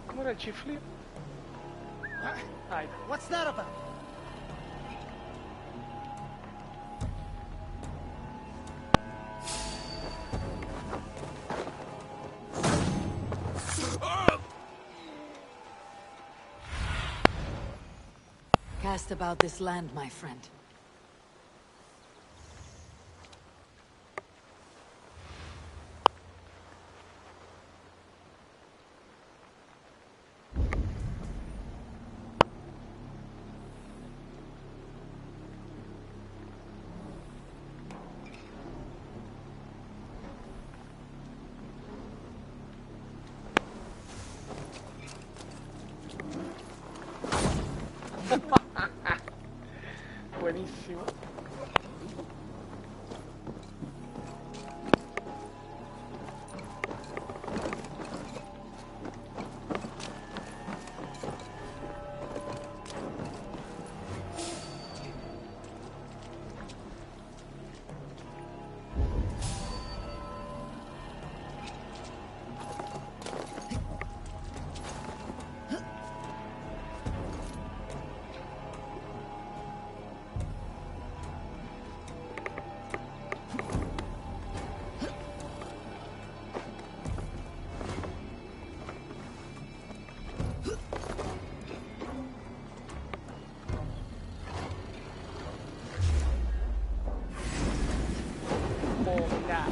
¿Cómo era el chifle? Ahí. What's that about? Cast about this land, my friend.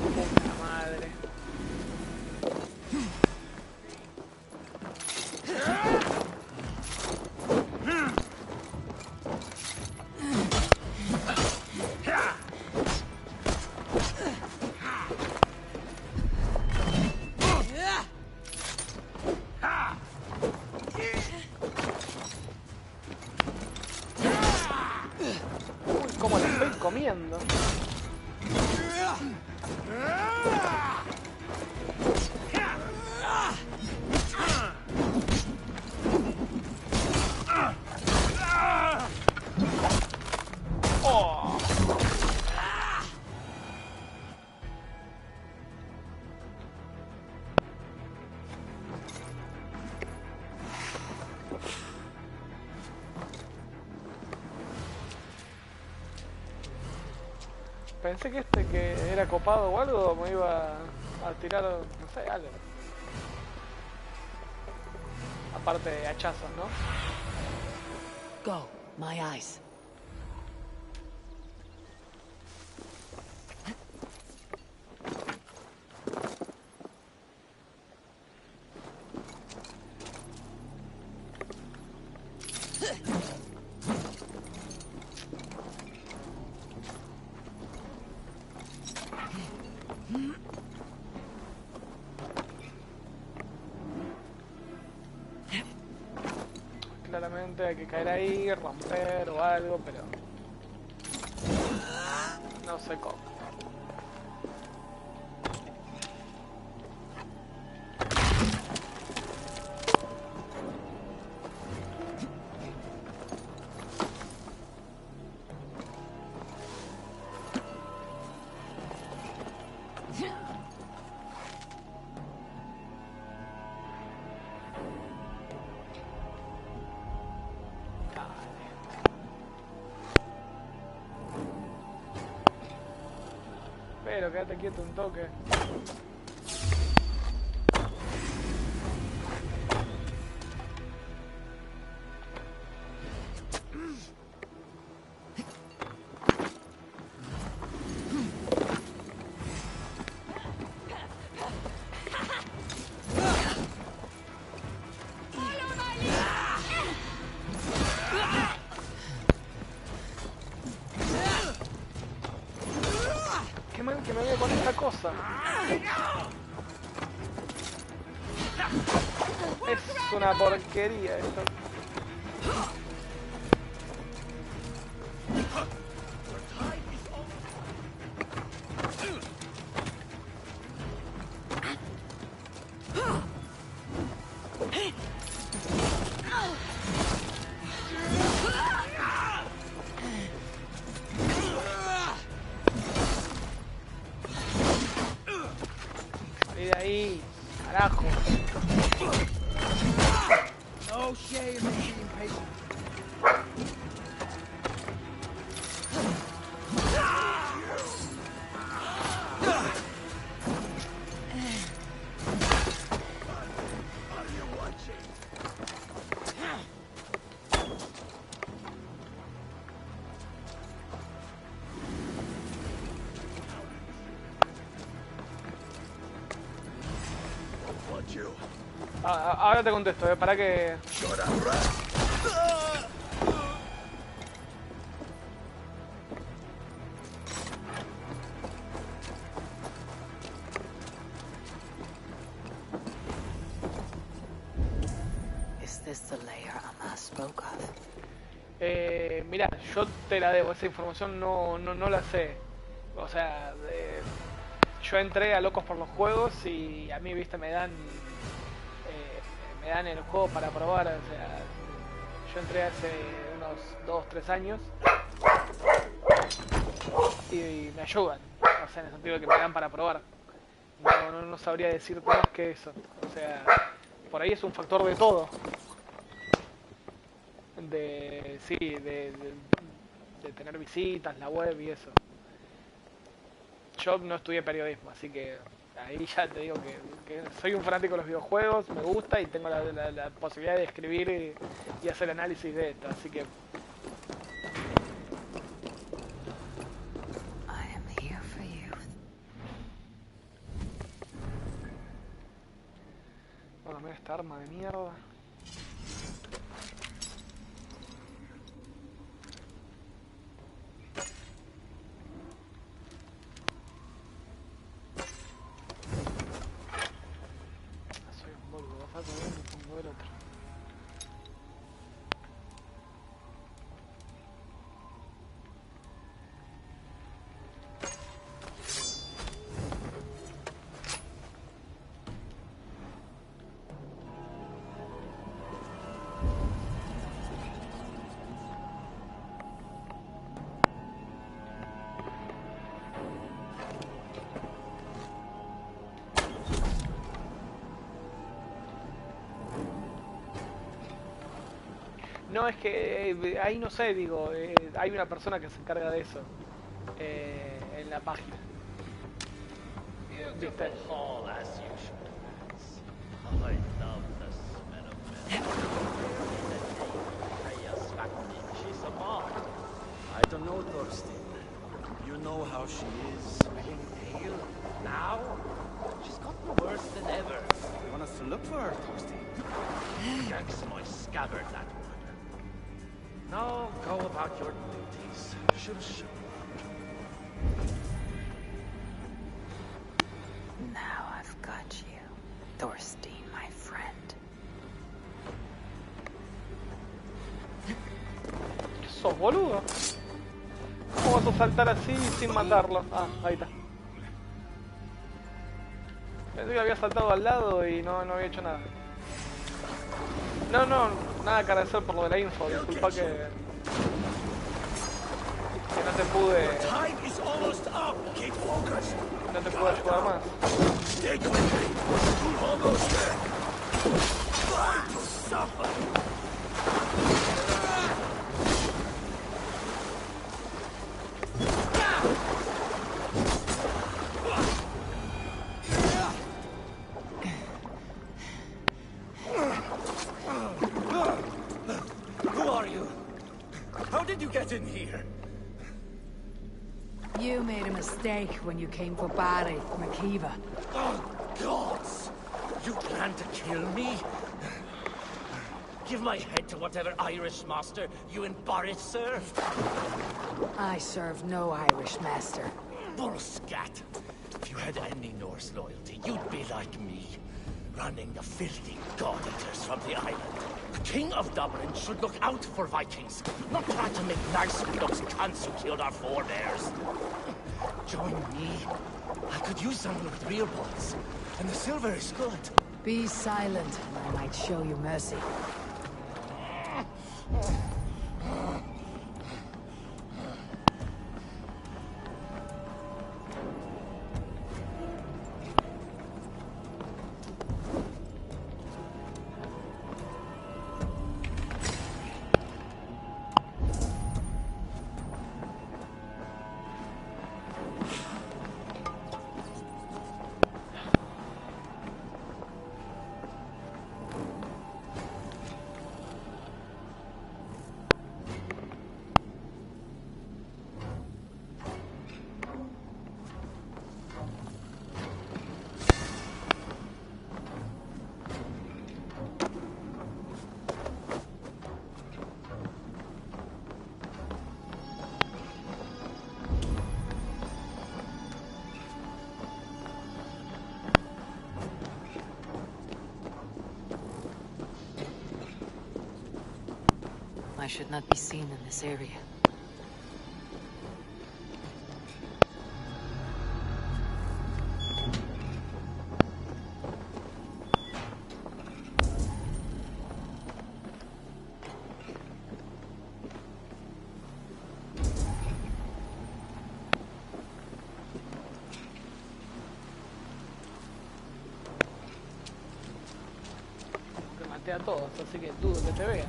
Puta madre. Uy, cómo la estoy comiendo. Oh. Pensé que era copado o algo, me iba a tirar, no sé, algo. Aparte de hachazos, ¿no? Go, my eyes. Claramente hay que caer ahí, romper o algo, pero no sé cómo. Pero quédate quieto un toque. Qué mal que me vea con esta cosa. Es una porquería esto. Y de ahí, carajo. No shame in being patient. Ahora te contesto, para que... Is this the layer Amas spoke of? Mira, yo te la debo, esa información no la sé. O sea, yo entré a Locos por los Juegos y a mí, viste, me dan el juego para probar. O sea, yo entré hace unos 2-3 años y me ayudan. O sea, en el sentido de que me dan para probar. No sabría decirte más que eso. O sea, por ahí es un factor de todo. De tener visitas, la web y eso. Yo no estudié periodismo, así que ahí ya te digo que soy un fanático de los videojuegos, me gusta y tengo la posibilidad de escribir y hacer análisis de esto, así que... I am here for you. cambiar esta arma de mierda. Soy un boludo, saco uno y pongo el otro. No, es que ahí no sé, digo, hay una persona que se encarga de eso en la página. ¿Viste? I don't know, Thorstein. You know how she is, smelling pale. Now, she's gotten worse than ever. You want us to look for her, Thorstein? Yanks my scabbard, that woman. Now, go about your duties. Shush. Now I've got you, Thorstein, my friend. ¿Sos boludo? ¿Cómo vas a saltar así sin matarlo? Ah, ahí está. Pensé que había saltado al lado y no había hecho nada. No, nada que agradecer por lo de la info. Disculpa que no te pude... No te pude ayudar más. Who are you? How did you get in here? You made a mistake when you came for Barry, Makiva. Oh, gods! You plan to kill me? Give my head to whatever Irish master you and Boris serve. I serve no Irish master. Bullscat! If you had any Norse loyalty, you'd be like me, running the filthy god-eaters from the island. The King of Dublin should look out for Vikings, not try to make nice with those cunts who killed our forebears. Join me. I could use someone with real balls, and the silver is good. Be silent, and I might show you mercy. I should not be seen in this area. Que maté a todos, así que dudo que te vea.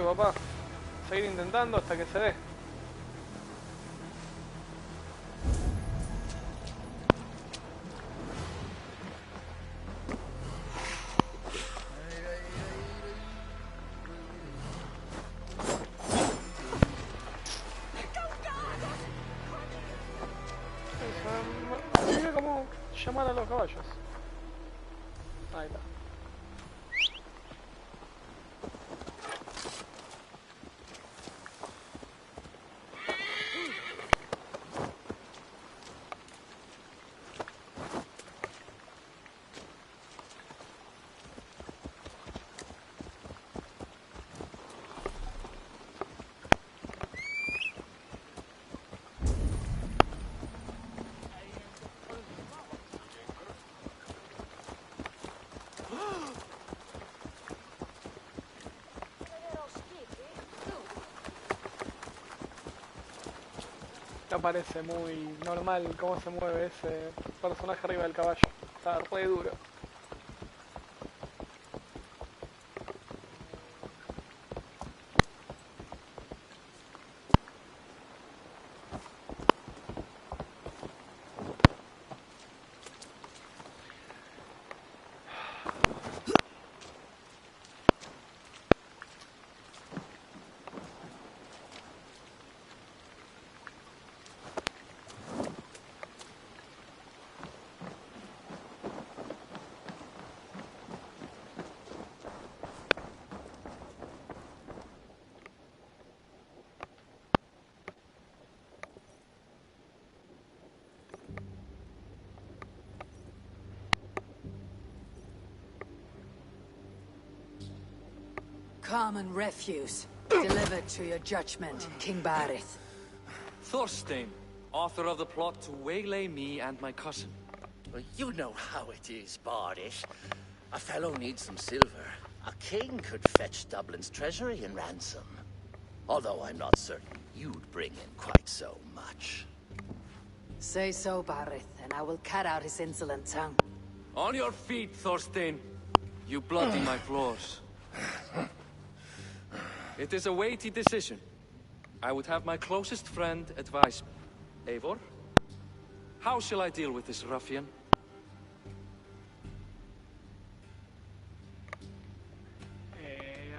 voy, papá. Seguir intentando hasta que se dé. Mira cómo llamar a los caballos. Ahí está. Me parece muy normal cómo se mueve ese personaje arriba del caballo. Está re duro. Common refuse. Delivered to your judgment, King Barith. Thorstein, author of the plot to waylay me and my cousin. Well, you know how it is, Bardish. A fellow needs some silver. A king could fetch Dublin's treasury in ransom. Although I'm not certain you'd bring in quite so much. Say so, Barith, and I will cut out his insolent tongue. On your feet, Thorstein. You bloody my floors. It is a weighty decision. I would have my closest friend advise me. Eivor? How shall I deal with this ruffian?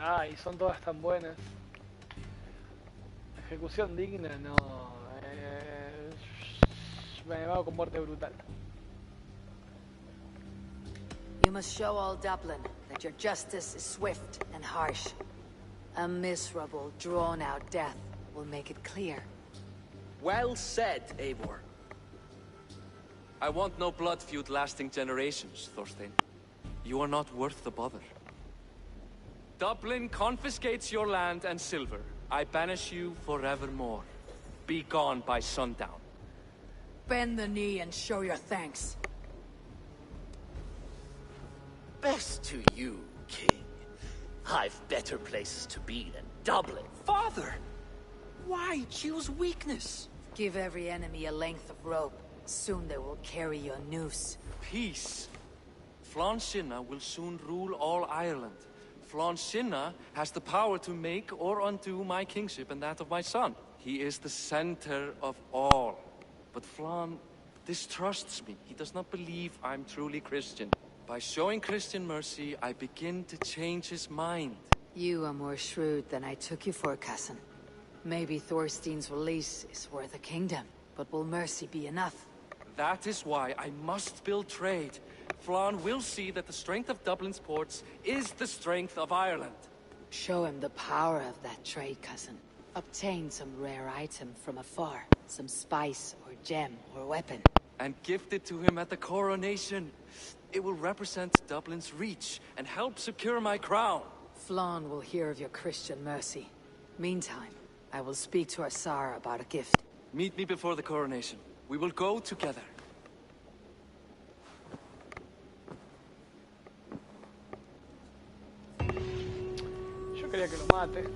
Ay, son todas tan buenas. Ejecución digna, no. Me va con muerte brutal. You must show all Dublin that your justice is swift and harsh. A miserable, drawn-out death will make it clear. Well said, Eivor. I want no blood feud lasting generations, Thorstein. You are not worth the bother. Dublin confiscates your land and silver. I banish you forevermore. Be gone by sundown. Bend the knee and show your thanks. Best to you, King. I've better places to be than Dublin. Father! Why choose weakness? Give every enemy a length of rope. Soon they will carry your noose. Peace. Flann Sinna will soon rule all Ireland. Flann Sinna has the power to make or undo my kingship and that of my son. He is the center of all. But Flann distrusts me. He does not believe I'm truly Christian. By showing Christian mercy, I begin to change his mind. You are more shrewd than I took you for, cousin. Maybe Thorstein's release is worth a kingdom, but will mercy be enough? That is why I must build trade. Flann will see that the strength of Dublin's ports is the strength of Ireland. Show him the power of that trade, cousin. Obtain some rare item from afar. Some spice or gem or weapon. And gift it to him at the coronation. It will represent Dublin's reach and help secure my crown. Flann will hear of your Christian mercy. Meantime, I will speak to our Tsar about a gift. Meet me before the coronation. We will go together. Yo quería que lo mate.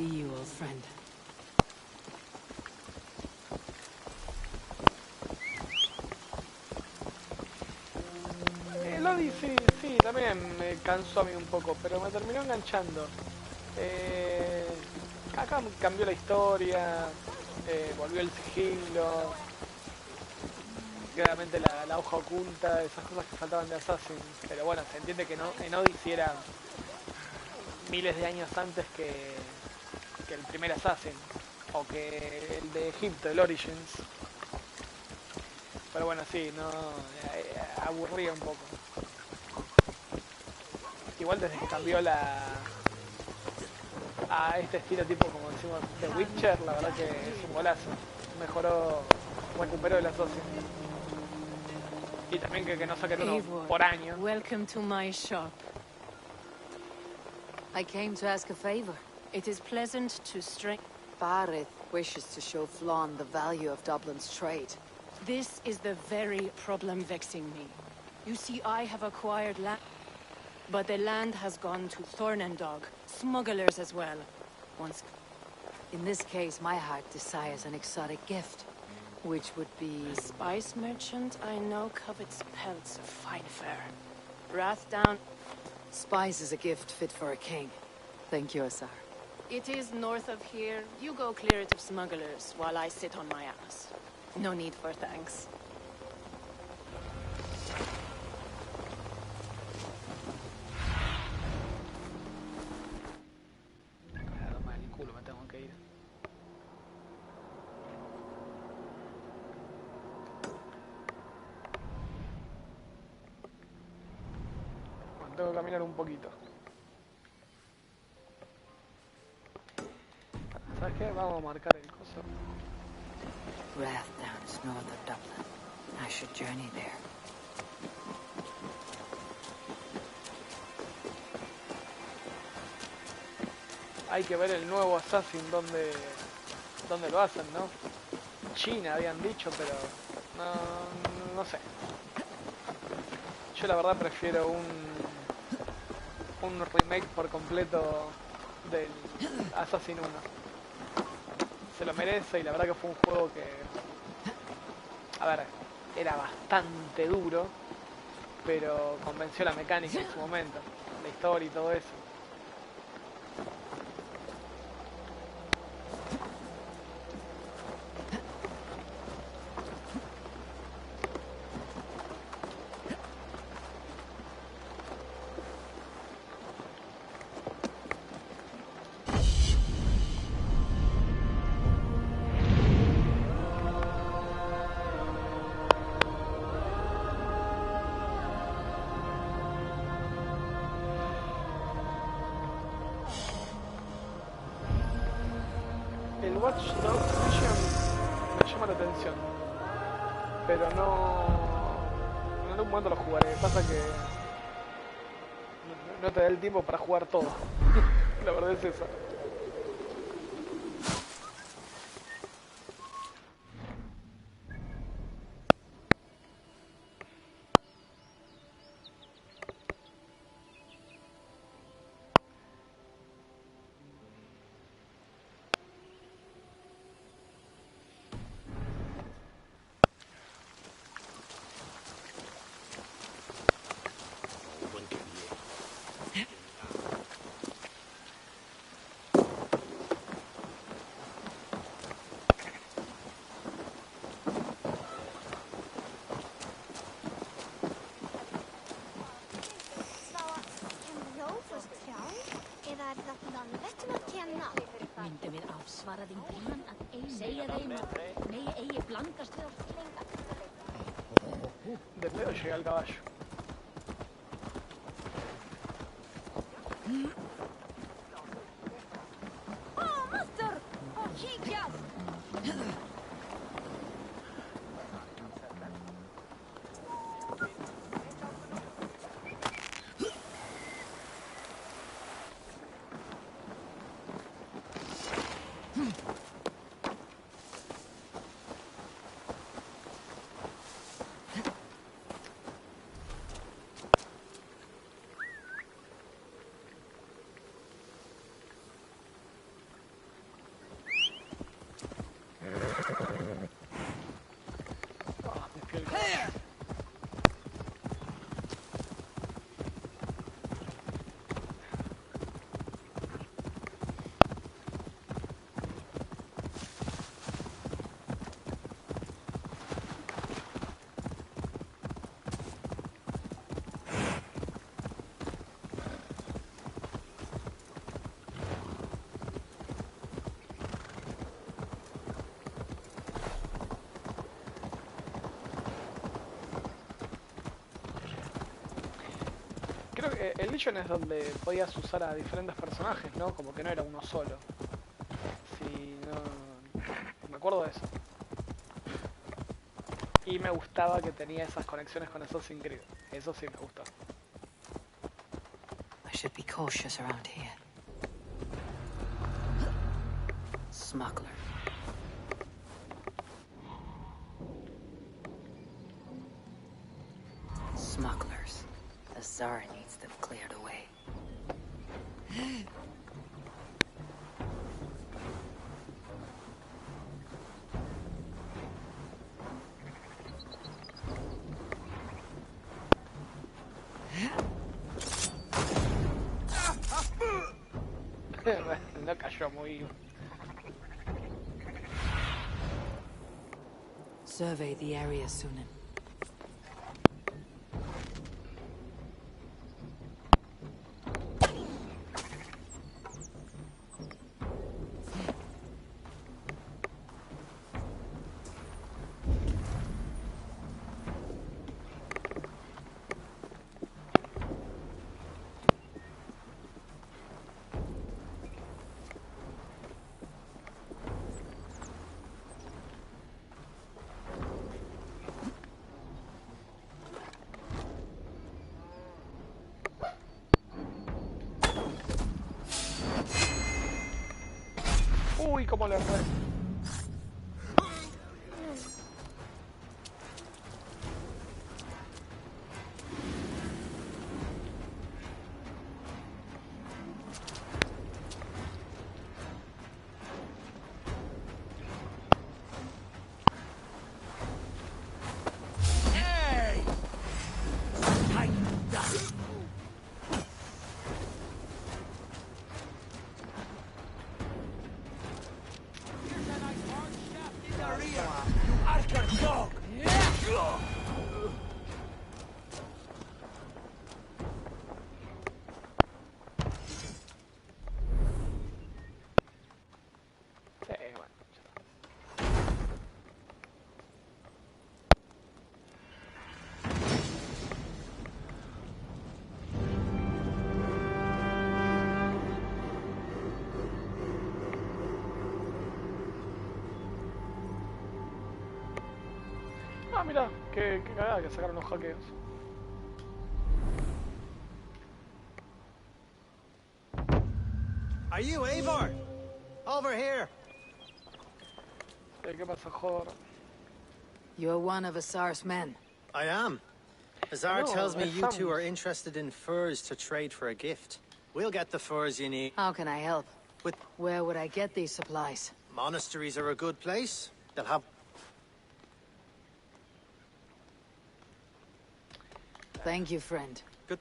see you, old friend. El Odyssey, sí, también me cansó a mí un poco, pero me terminó enganchando. Acá cambió la historia, volvió el sigilo, claramente la hoja oculta, esas cosas que faltaban de Assassin. Pero bueno, se entiende que no, en Odyssey era miles de años antes que el primer Assassin, o que el de Egipto, el Origins. Pero bueno, sí, no aburría un poco. Igual desde que cambió a este estilo tipo, como decimos, de Witcher, la verdad que es un golazo. Mejoró, recuperó el Assassin. Y también que no saquen uno Eivor, por año. welcome to my shop. I came to ask a favor. It is pleasant to strengthen. Barith wishes to show Flann the value of Dublin's trade. This is the very problem vexing me. You see, I have acquired land, but the land has gone to Thornendog, smugglers as well. Once. In this case, my heart desires an exotic gift, which would be... A spice merchant I know covets pelts of fine fur. Wrathdown. Spice is a gift fit for a king. Thank you, Asar. It is north of here. You go clear it of smugglers while I sit on my ass. No need for thanks. Toma el culo, me tengo que ir. Bueno, tengo que caminar un poquito. ¿Sabes qué? Vamos a marcar el coso. Wrathdown is north of Dublin. I should journey there. Hay que ver el nuevo Assassin donde lo hacen, ¿no? China habían dicho, pero no sé. Yo la verdad prefiero un remake por completo del Assassin 1. Se lo merece y la verdad que fue un juego que, a ver, era bastante duro, pero convenció la mecánica en su momento, la historia y todo eso. El Watch Dogs Mission me llama la atención, pero en algún momento lo jugaré. Pasa que no te da el tiempo para jugar todo. La verdad es esa. Myndum við afsvara þín bríðan að einu segja þeim að megi eigi blandast við oss klinga. De pedo llegué al caballo. Oh, master! Oh, kíkjað! Creo que el Legion es donde podías usar a diferentes personajes, ¿no? Como que no era uno solo. Si no... Me acuerdo de eso. Y me gustaba que tenía esas conexiones con Assassin's Creed. Eso sí me gusta. I should be cautious around here. Smuggler. Smugglers. The Tsar needs them cleared away. No cayó muy... Survey the area, Sunan. Uy, cómo le fue. Ah, mira, qué cagada que sacaron los hackeos. Are you Eivor? Over here. ¿Qué pasa, joder? You're one of Asar's men. I am. Azar No, tells me you two estamos. are interested in furs to trade for a gift. We'll get the furs you need. How can I help? With Where would I get these supplies? monasteries are a good place. They'll have... Thank you, friend. Good.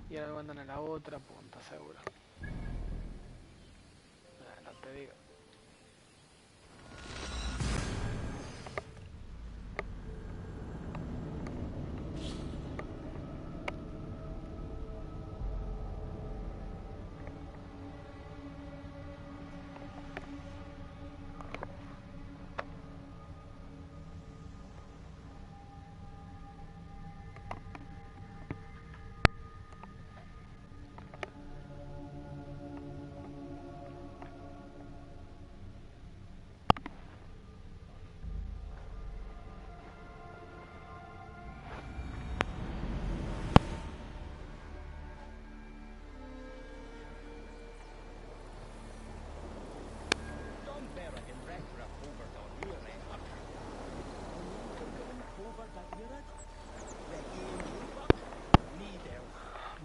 Y ahora mandan a la otra punta, seguro. No te digo.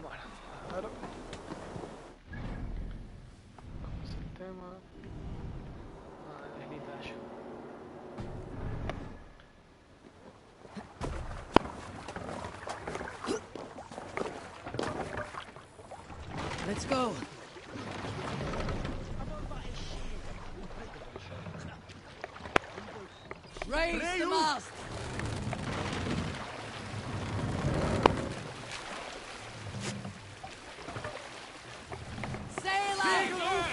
Bueno, a ver. Sistema. Ah, necesita ayuda. Let's go. Raise the mast. Sail out.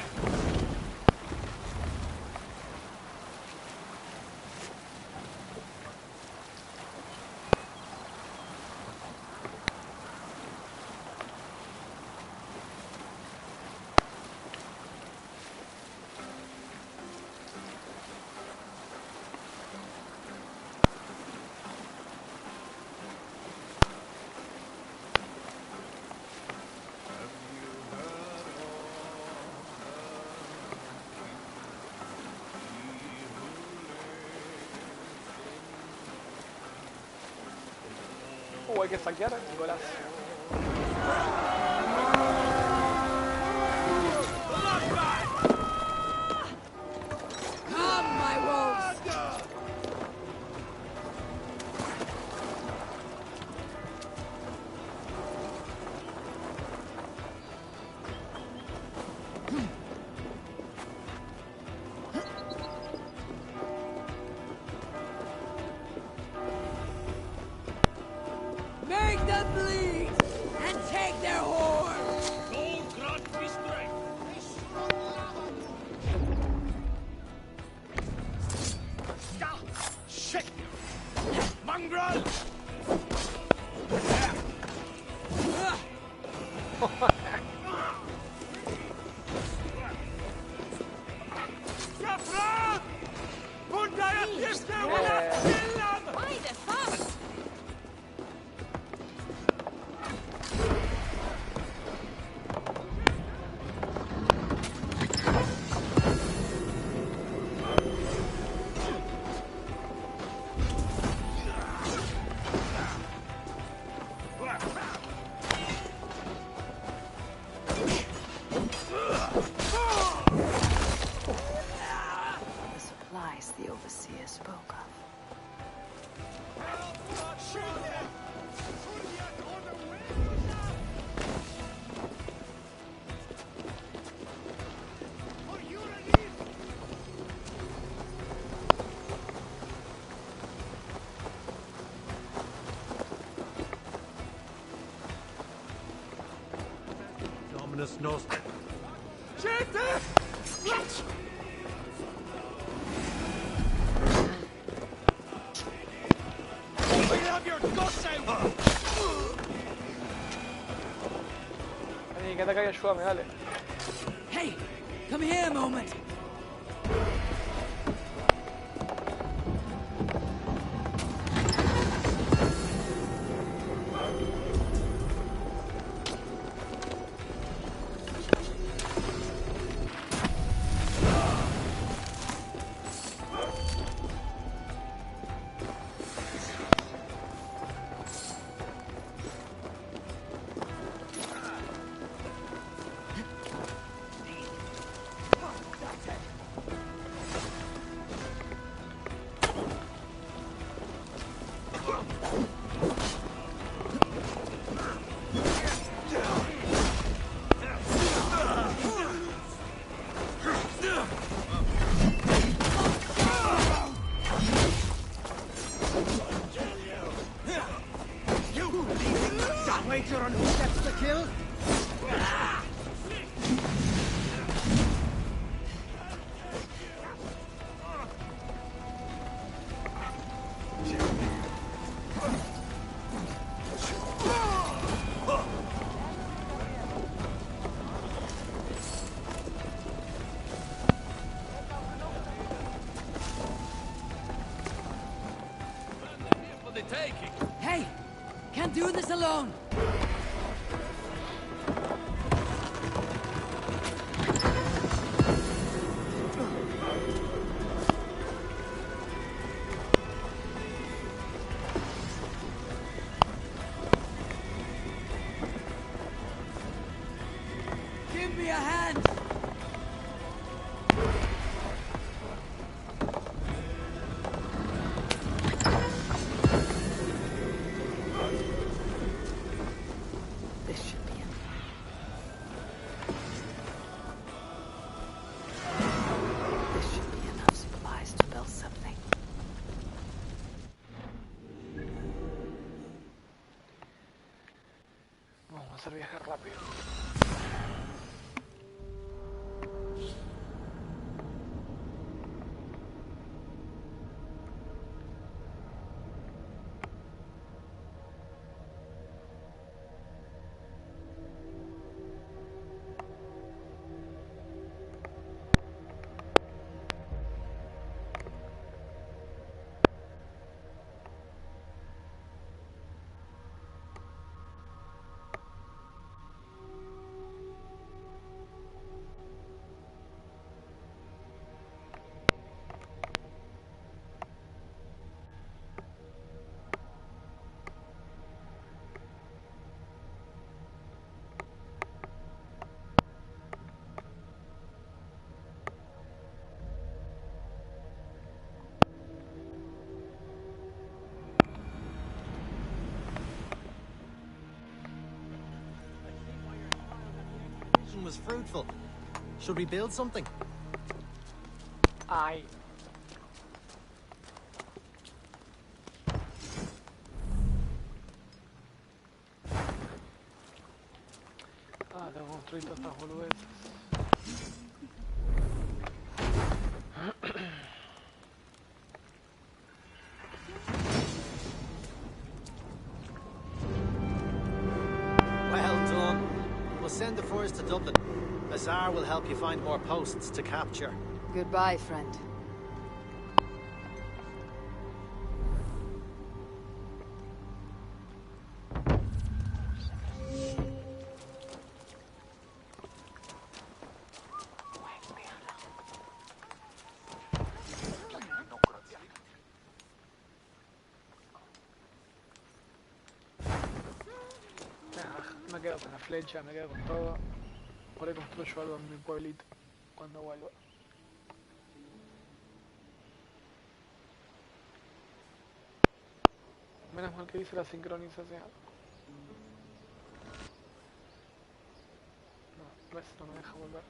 hay que saquear, Nicolás. Come, my wolves! Make them bleed and take their horns! Shit! Mongrel! Why the fuck? The supplies the overseer spoke of. Dominus Nostra. Vení, que anda acá y ayúdame, dale. Hey, come here a moment. Wager on who gets the kill? Hey, can't do this alone. Give me a hand. cooperation was fruitful. Should we build something? Aye. Ah, tengo que construir todas estas boludeces. Well done. We'll send the furs to Dublin. Azar will help you find more posts to capture. Goodbye, friend. Me quedo con la flecha, me quedo con todo. Por ahí construyo algo en mi pueblito cuando vuelva. Menos mal que hice la sincronización. No, ves, no me deja volver.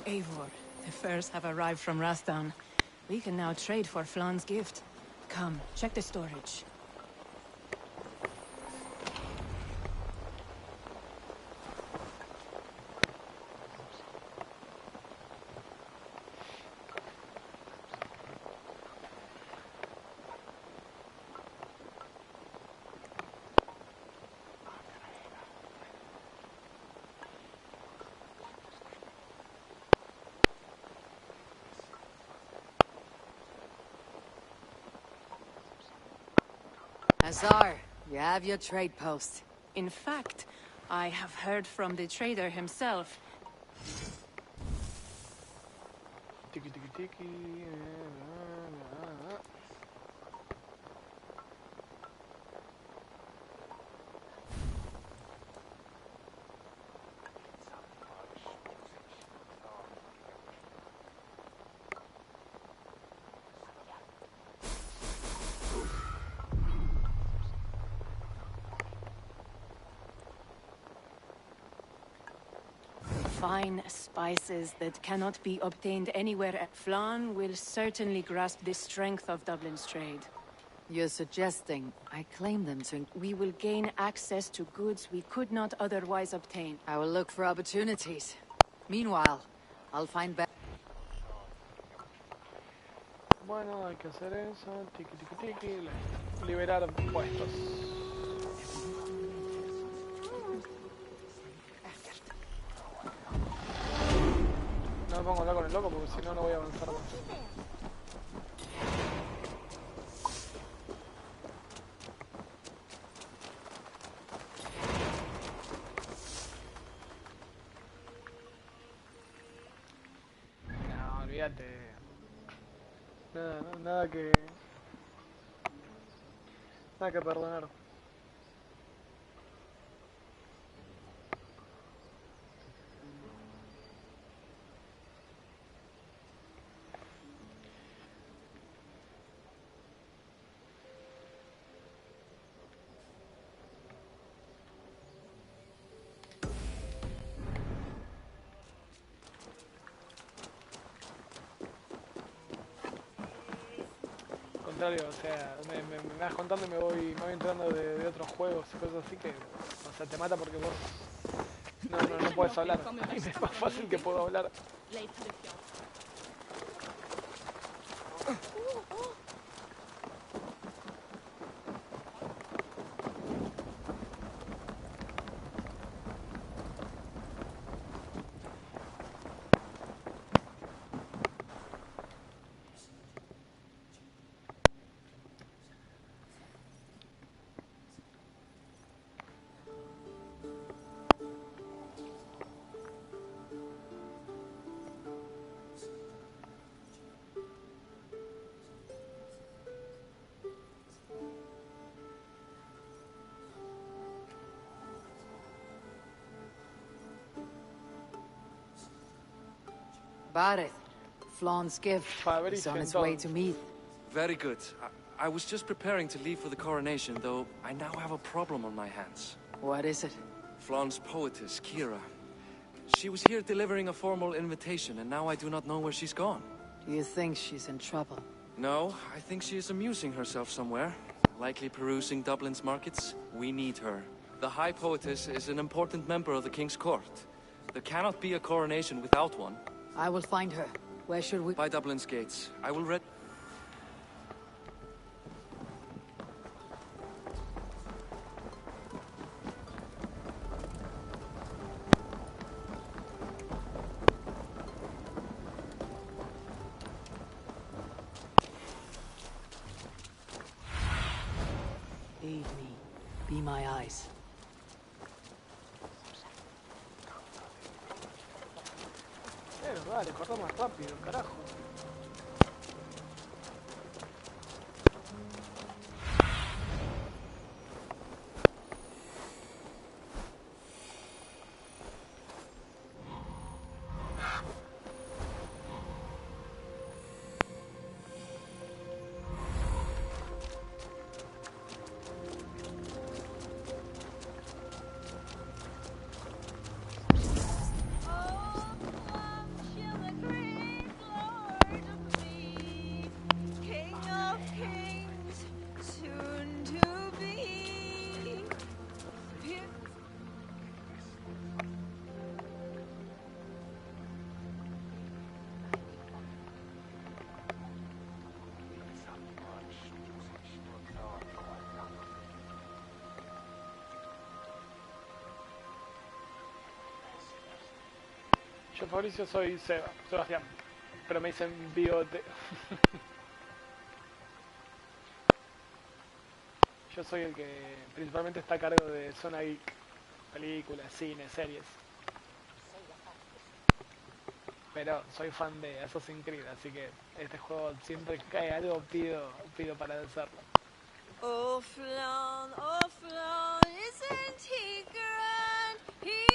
Eivor, the furs have arrived from Rathdown. We can now trade for Flan's gift. Come, check the storage. Azar, you have your trade post. In fact, I have heard from the trader himself. Tiki tiki tiki. Fine spices that cannot be obtained anywhere at Flan will certainly grasp the strength of Dublin's trade. You're suggesting I claim them to... We will gain access to goods we could not otherwise obtain. I will look for opportunities. Meanwhile, I'll find bueno, hay que hacer eso. Tiki, tiki, tiki. Liberar puestos. No me pongo a hablar con el loco porque si no, no voy a avanzar más. No, olvídate. Nada que perdonar. O sea, me vas contando y me voy enterando de otros juegos y cosas así que, o sea, te mata porque vos no puedes hablar. Y es más fácil que puedo hablar. Bareth, Flawn's gift is on its way to Meath. Very good. I was just preparing to leave for the coronation, though I now have a problem on my hands. What is it? Flawn's poetess, Kira. She was here delivering a formal invitation, and now I do not know where she's gone. Do you think she's in trouble? No, I think she is amusing herself somewhere. Likely perusing Dublin's markets. We need her. The High Poetess is an important member of the King's Court. There cannot be a coronation without one. I will find her. Where should we... By Dublin's gates. I will read... Lead me. Be my eyes. Dale, corta más rápido, carajo. Yo Fabricio soy Sebastián, pero me dicen Bigote. Yo soy el que principalmente está a cargo de Zona Geek, películas, cine, series. Pero soy fan de Assassin's Creed, así que este juego siempre que cae algo pido para hacerlo. Oh Flan, isn't he grand? He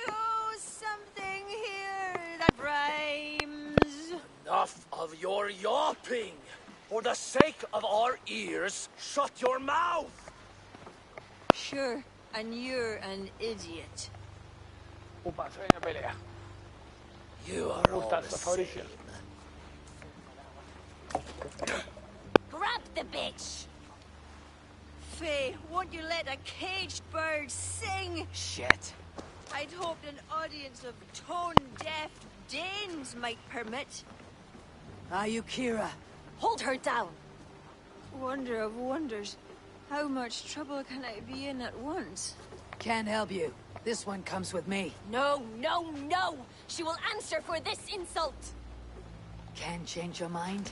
owes something here that rhymes. Enough of your yawping! For the sake of our ears, shut your mouth! Sure, and you're an idiot. Upa, se ve una pelea. You are Gustazo, Fabricio. Grab the bitch! Faye, won't you let a caged bird sing? Shit. I'd hoped an audience of tone-deaf Danes might permit. Are you Kira? Hold her down. Wonder of wonders. How much trouble can I be in at once? Can't help you. This one comes with me. No, no, no! She will answer for this insult! Can't change your mind?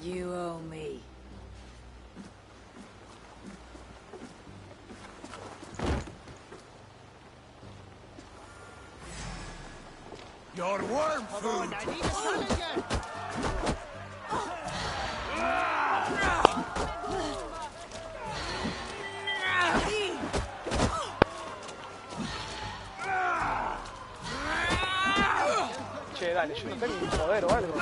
You owe me. Your worm food! I need a solution! Che, dale, yo no tengo un poder o algo.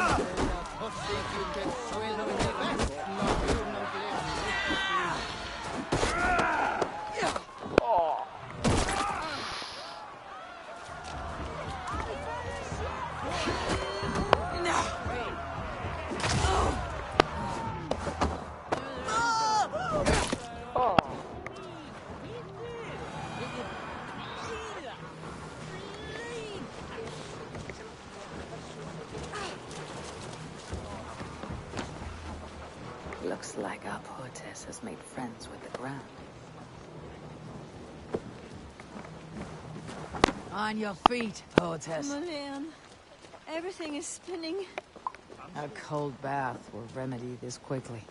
Oh. Oh. Looks like our poetess has made friends with the ground. On your feet, poetess. Malayan, everything is spinning. A cold bath will remedy this quickly.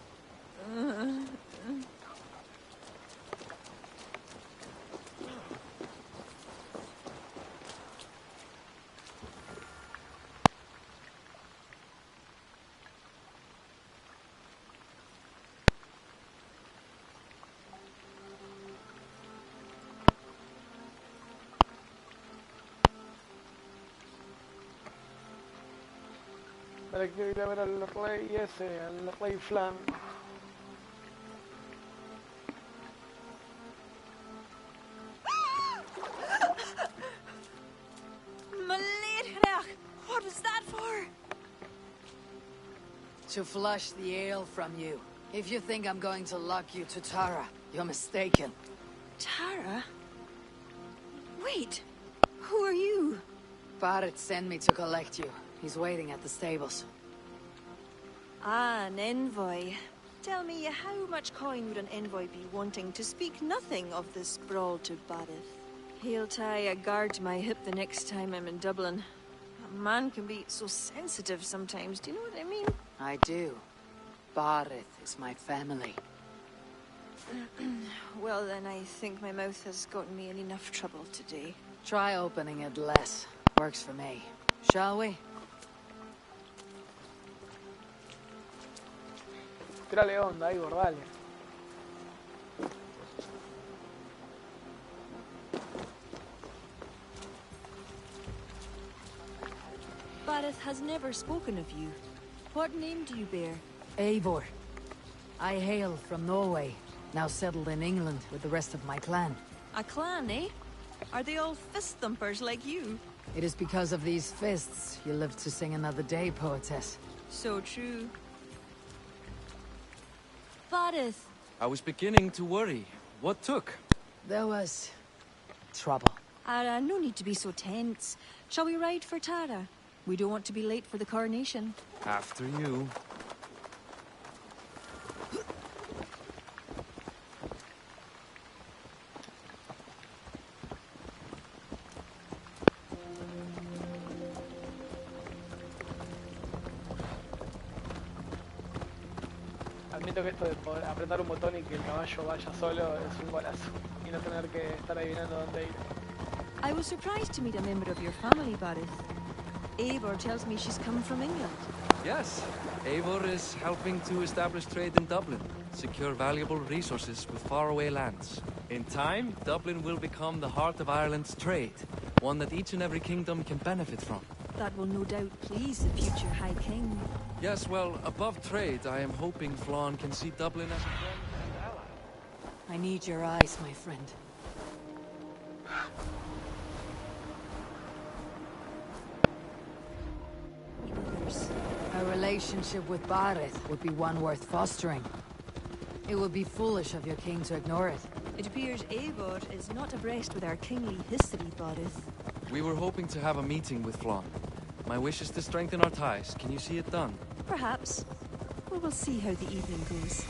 Vale, quiero ir a ver al rey ese, al rey Flan. Malayan, what was that for? To flush the ale from you. If you think I'm going to lock you to Tara, you're mistaken. Tara? Wait, who are you? Barrett sent me to collect you. He's waiting at the stables. Ah, an envoy. Tell me, how much coin would an envoy be wanting to speak nothing of this brawl to Barrett? He'll tie a guard to my hip the next time I'm in Dublin. A man can be so sensitive sometimes, do you know what I mean? I do. Barrett is my family. Well, then I think my mouth has gotten me in enough trouble today. Try opening it less. Works for me. Shall we? Tírale onda, Igor, dale. Barrett has never spoken of you. What name do you bear? Eivor. I hail from Norway, now settled in England with the rest of my clan. A clan, eh? Are they all fist thumpers like you? It is because of these fists you live to sing another day, poetess. So true. Barrett. I was beginning to worry. What took? There was... trouble. No need to be so tense. Shall we ride for Tara? We don't want to be late for the coronation. After you. Admito que esto de poder apretar un botón y que el caballo vaya solo es un golazo. Y no tener que estar adivinando dónde ir. I was surprised to meet a member of your family, Barrett. Eivor tells me she's come from England. Yes, Eivor is helping to establish trade in Dublin, secure valuable resources with faraway lands. In time, Dublin will become the heart of Ireland's trade, one that each and every kingdom can benefit from. That will no doubt please the future High King. Yes, well, above trade, I am hoping Flann can see Dublin as a friend and ally. I need your eyes, my friend. A relationship with Barrett would be one worth fostering. It would be foolish of your king to ignore it. It appears Eivor is not abreast with our kingly history, Barrett. We were hoping to have a meeting with Flann. My wish is to strengthen our ties. Can you see it done? Perhaps. We will see how the evening goes.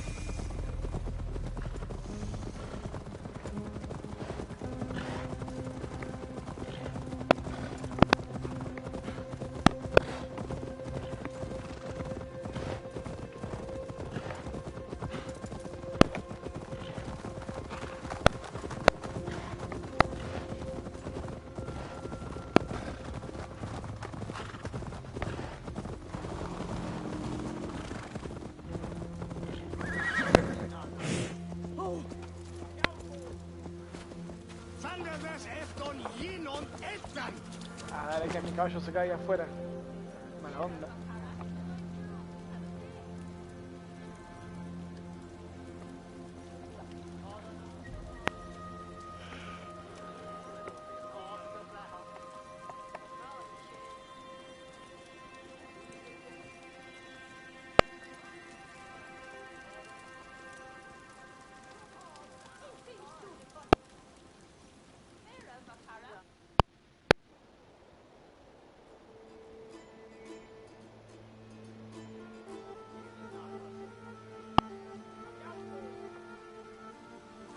Ah, dale que mi caballo se caiga afuera. Mala onda.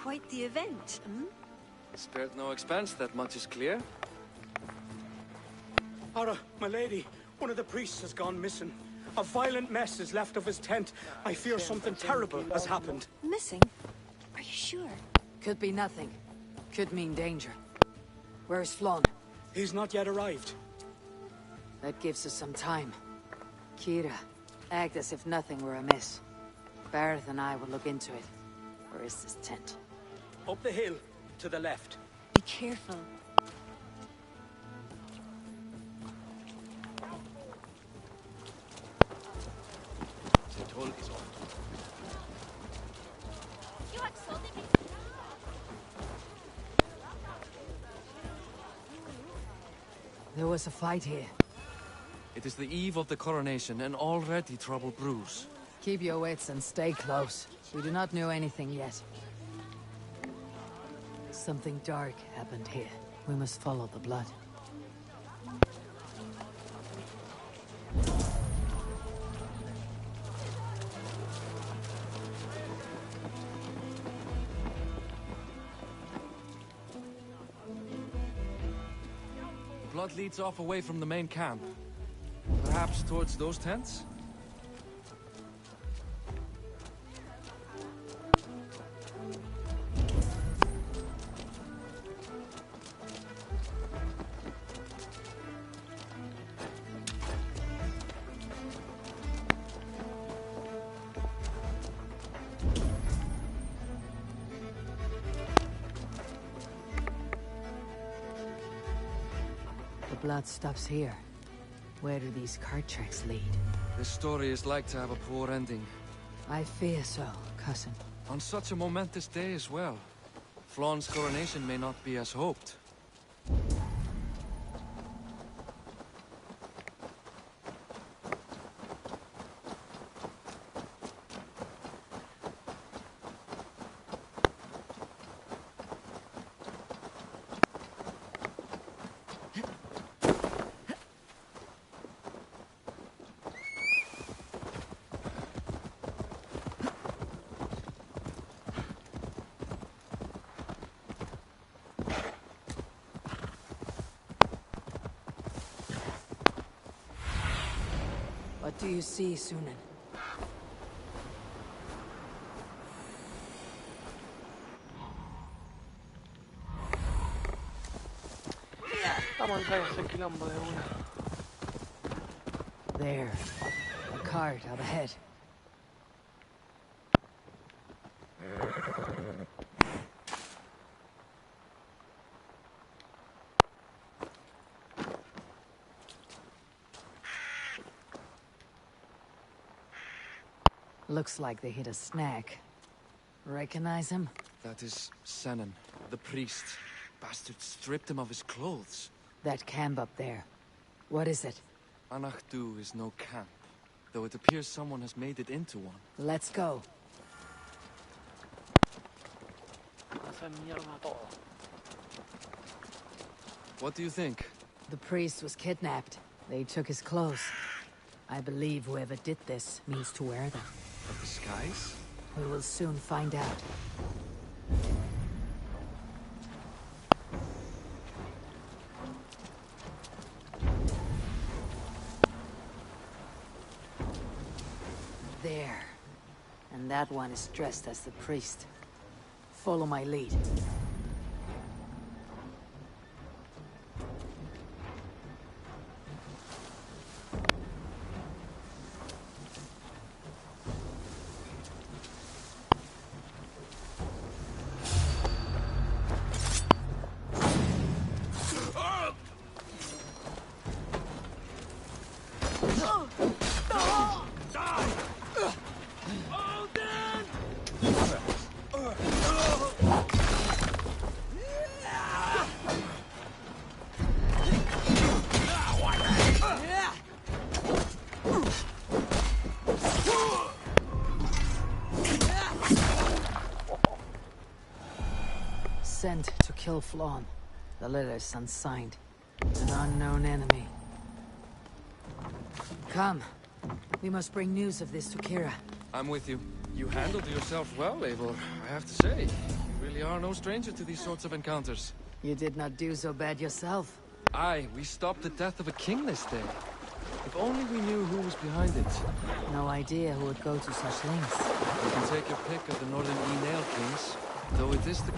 Quite the event, hmm? Spared no expense, that much is clear. Ara, my lady, one of the priests has gone missing. A violent mess is left of his tent. I fear something terrible has happened. Missing? Are you sure? Could be nothing. Could mean danger. Where's Flon? He's not yet arrived. That gives us some time. Kira, act as if nothing were amiss. Barrett and I will look into it. Where is this tent? Up the hill, to the left. Be careful. There was a fight here. It is the eve of the coronation, and already trouble brews. Keep your wits and stay close. We do not know anything yet. Something dark happened here. We must follow the blood. The blood leads off away from the main camp. Perhaps towards those tents? The blood stops here. Where do these cart tracks lead? This story is like to have a poor ending. I fear so, cousin. On such a momentous day as well. Flaun's coronation may not be as hoped. What do you see, Sunan? Vamos a entrar en ese quilombo de una. There. A cart out ahead. Looks like they hit a snag. Recognize him? That is Senan, the priest. Bastards stripped him of his clothes. That camp up there. What is it? Anachdu is no camp, though it appears someone has made it into one. Let's go. Hacer mierda todo. What do you think? The priest was kidnapped. They took his clothes. I believe whoever did this means to wear them. A disguise? We will soon find out. There. And that one is dressed as the priest. Follow my lead. Sent to kill Flawn. The letter's unsigned. An unknown enemy. Come. We must bring news of this to Kira. I'm with you. You handled yourself well, Eivor, I have to say. You really are no stranger to these sorts of encounters. You did not do so bad yourself. Aye, we stopped the death of a king this day. If only we knew who was behind it. No idea who would go to such lengths. You can take your pick of the Northern E-Nail kings, though it is the...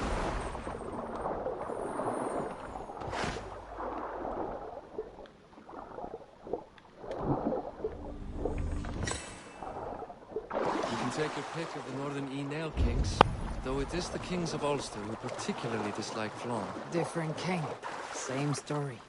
Take your pick of the Northern E-Nail kings, though it is the kings of Ulster who particularly dislike Flawn. Different king, same story.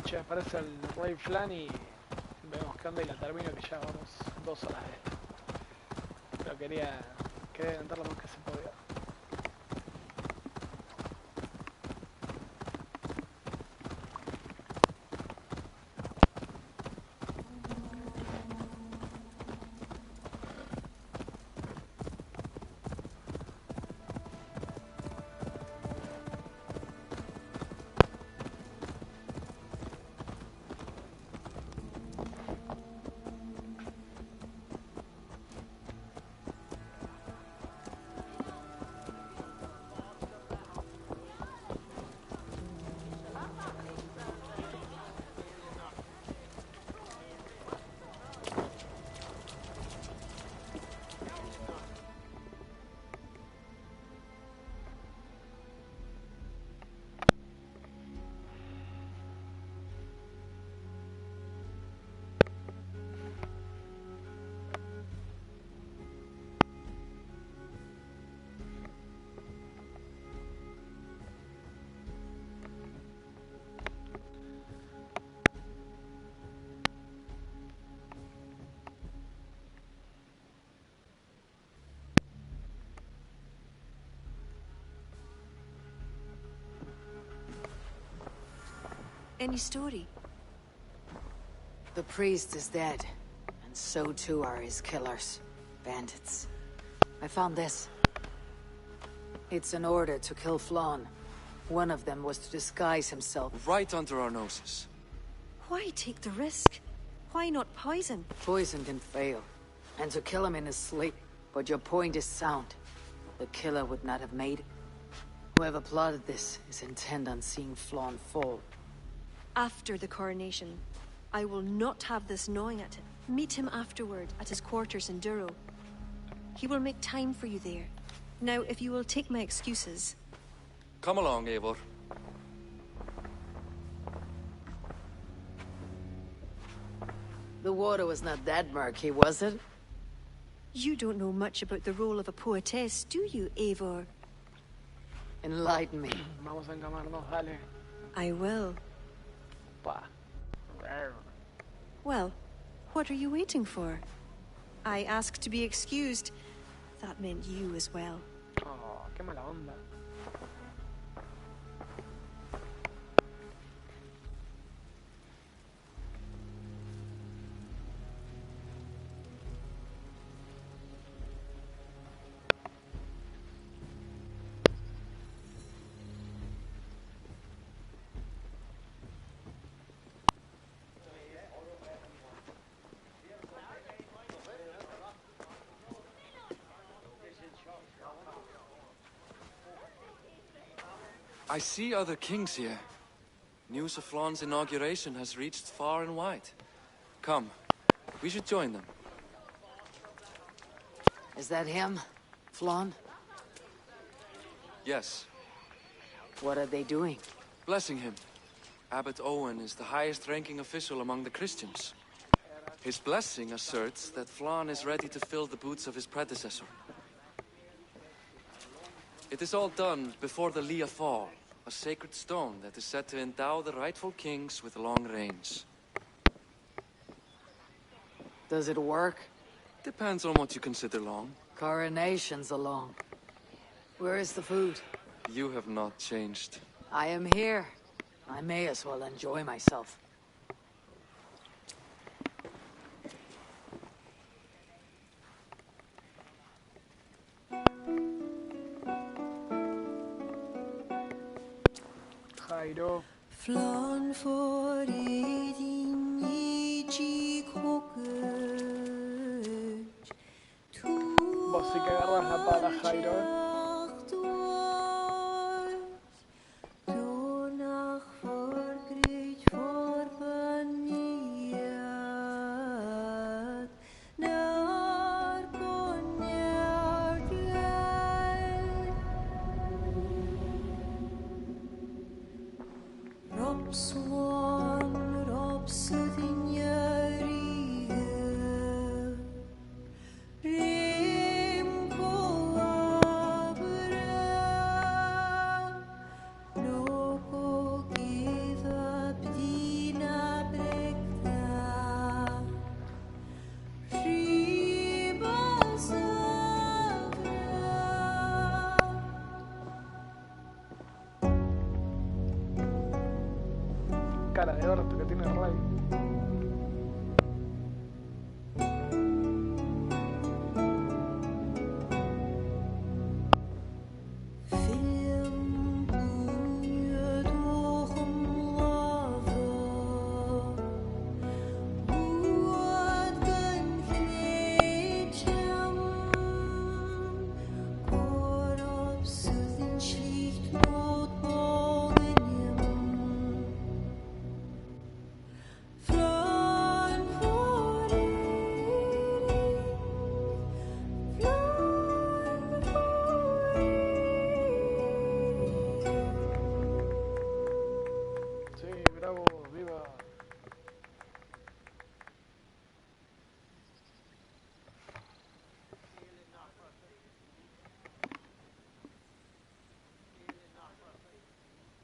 Che, aparece el Rey Flan y vemos que anda y la termino, que ya vamos 2 horas de esto. Pero quería adelantar lo más que se podía. Any story? The priest is dead, and so too are his killers. Bandits. I found this. It's an order to kill Flawn. One of them was to disguise himself. Right under our noses. Why take the risk? Why not poison? Poison can fail, and to kill him in his sleep. But your point is sound. The killer would not have made it. Whoever plotted this is intent on seeing Flann fall. After the coronation, I will not have this gnawing at him. Meet him afterward at his quarters in Duro. He will make time for you there. Now, if you will take my excuses... Come along, Eivor. The water was not that murky, was it? You don't know much about the role of a poetess, do you, Eivor? Enlighten me. Vamos a encamarnos, dale. I will. Pa. Well, what are you waiting for? I asked to be excused. That meant you as well. Oh, qué mala onda. I see other kings here. News of Flann's inauguration has reached far and wide. Come, we should join them. Is that him? Flann? Yes. What are they doing? Blessing him. Abbot Owen is the highest-ranking official among the Christians. His blessing asserts that Flann is ready to fill the boots of his predecessor. It is all done before the Lia Fall, a sacred stone that is said to endow the rightful kings with long reigns. Does it work? Depends on what you consider long. Coronations are long. Where is the food? You have not changed. I am here. I may as well enjoy myself. Jairo. Flann for din i Vos sí que agarras la pala, Jairo. Cara de orto que tiene Ray.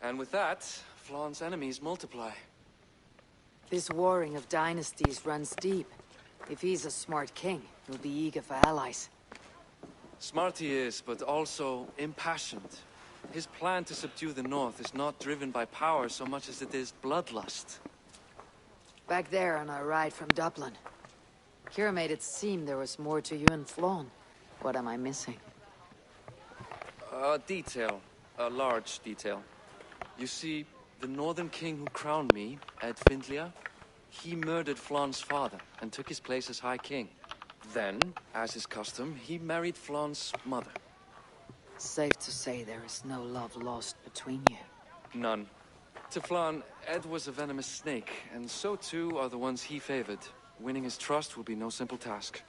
And with that, Flann's enemies multiply. This warring of dynasties runs deep. If he's a smart king, he'll be eager for allies. Smart he is, but also impassioned. His plan to subdue the north is not driven by power so much as it is bloodlust. Back there on our ride from Dublin, Kira made it seem there was more to you and Flann. What am I missing? A detail. A large detail. You see, the northern king who crowned me, Ed Findlia, He murdered Flaun's father and took his place as High King. Then, as is custom, he married Flaun's mother. Safe to say there is no love lost between you. None. To Flaun, Ed was a venomous snake, and so too are the ones he favored. Winning his trust will be no simple task.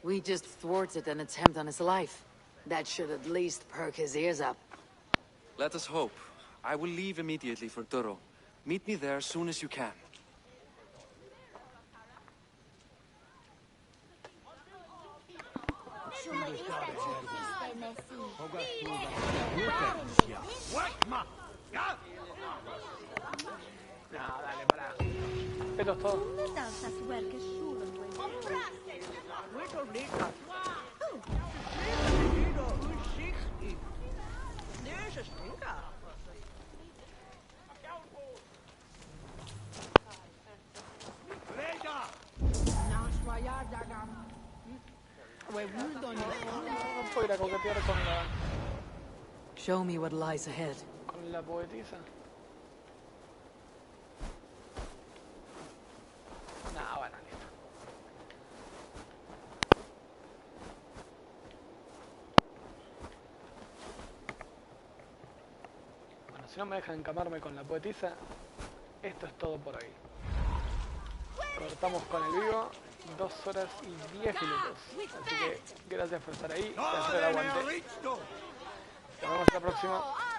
We just thwarted an attempt on his life. That should at least perk his ears up. Let us hope. I will leave immediately for Duro. Meet me there as soon as you can. No, dale, pará. Esto es todo. No puedo ir a coquetear con la... Show me what lies ahead. con la poetisa. No, bueno, listo. Bueno, si no me dejan encamarme con la poetisa, esto es todo por hoy. Cortamos con el vivo, 2 horas y 10 minutos. Así que gracias por estar ahí, gracias por el aguante. Nos vemos la próxima.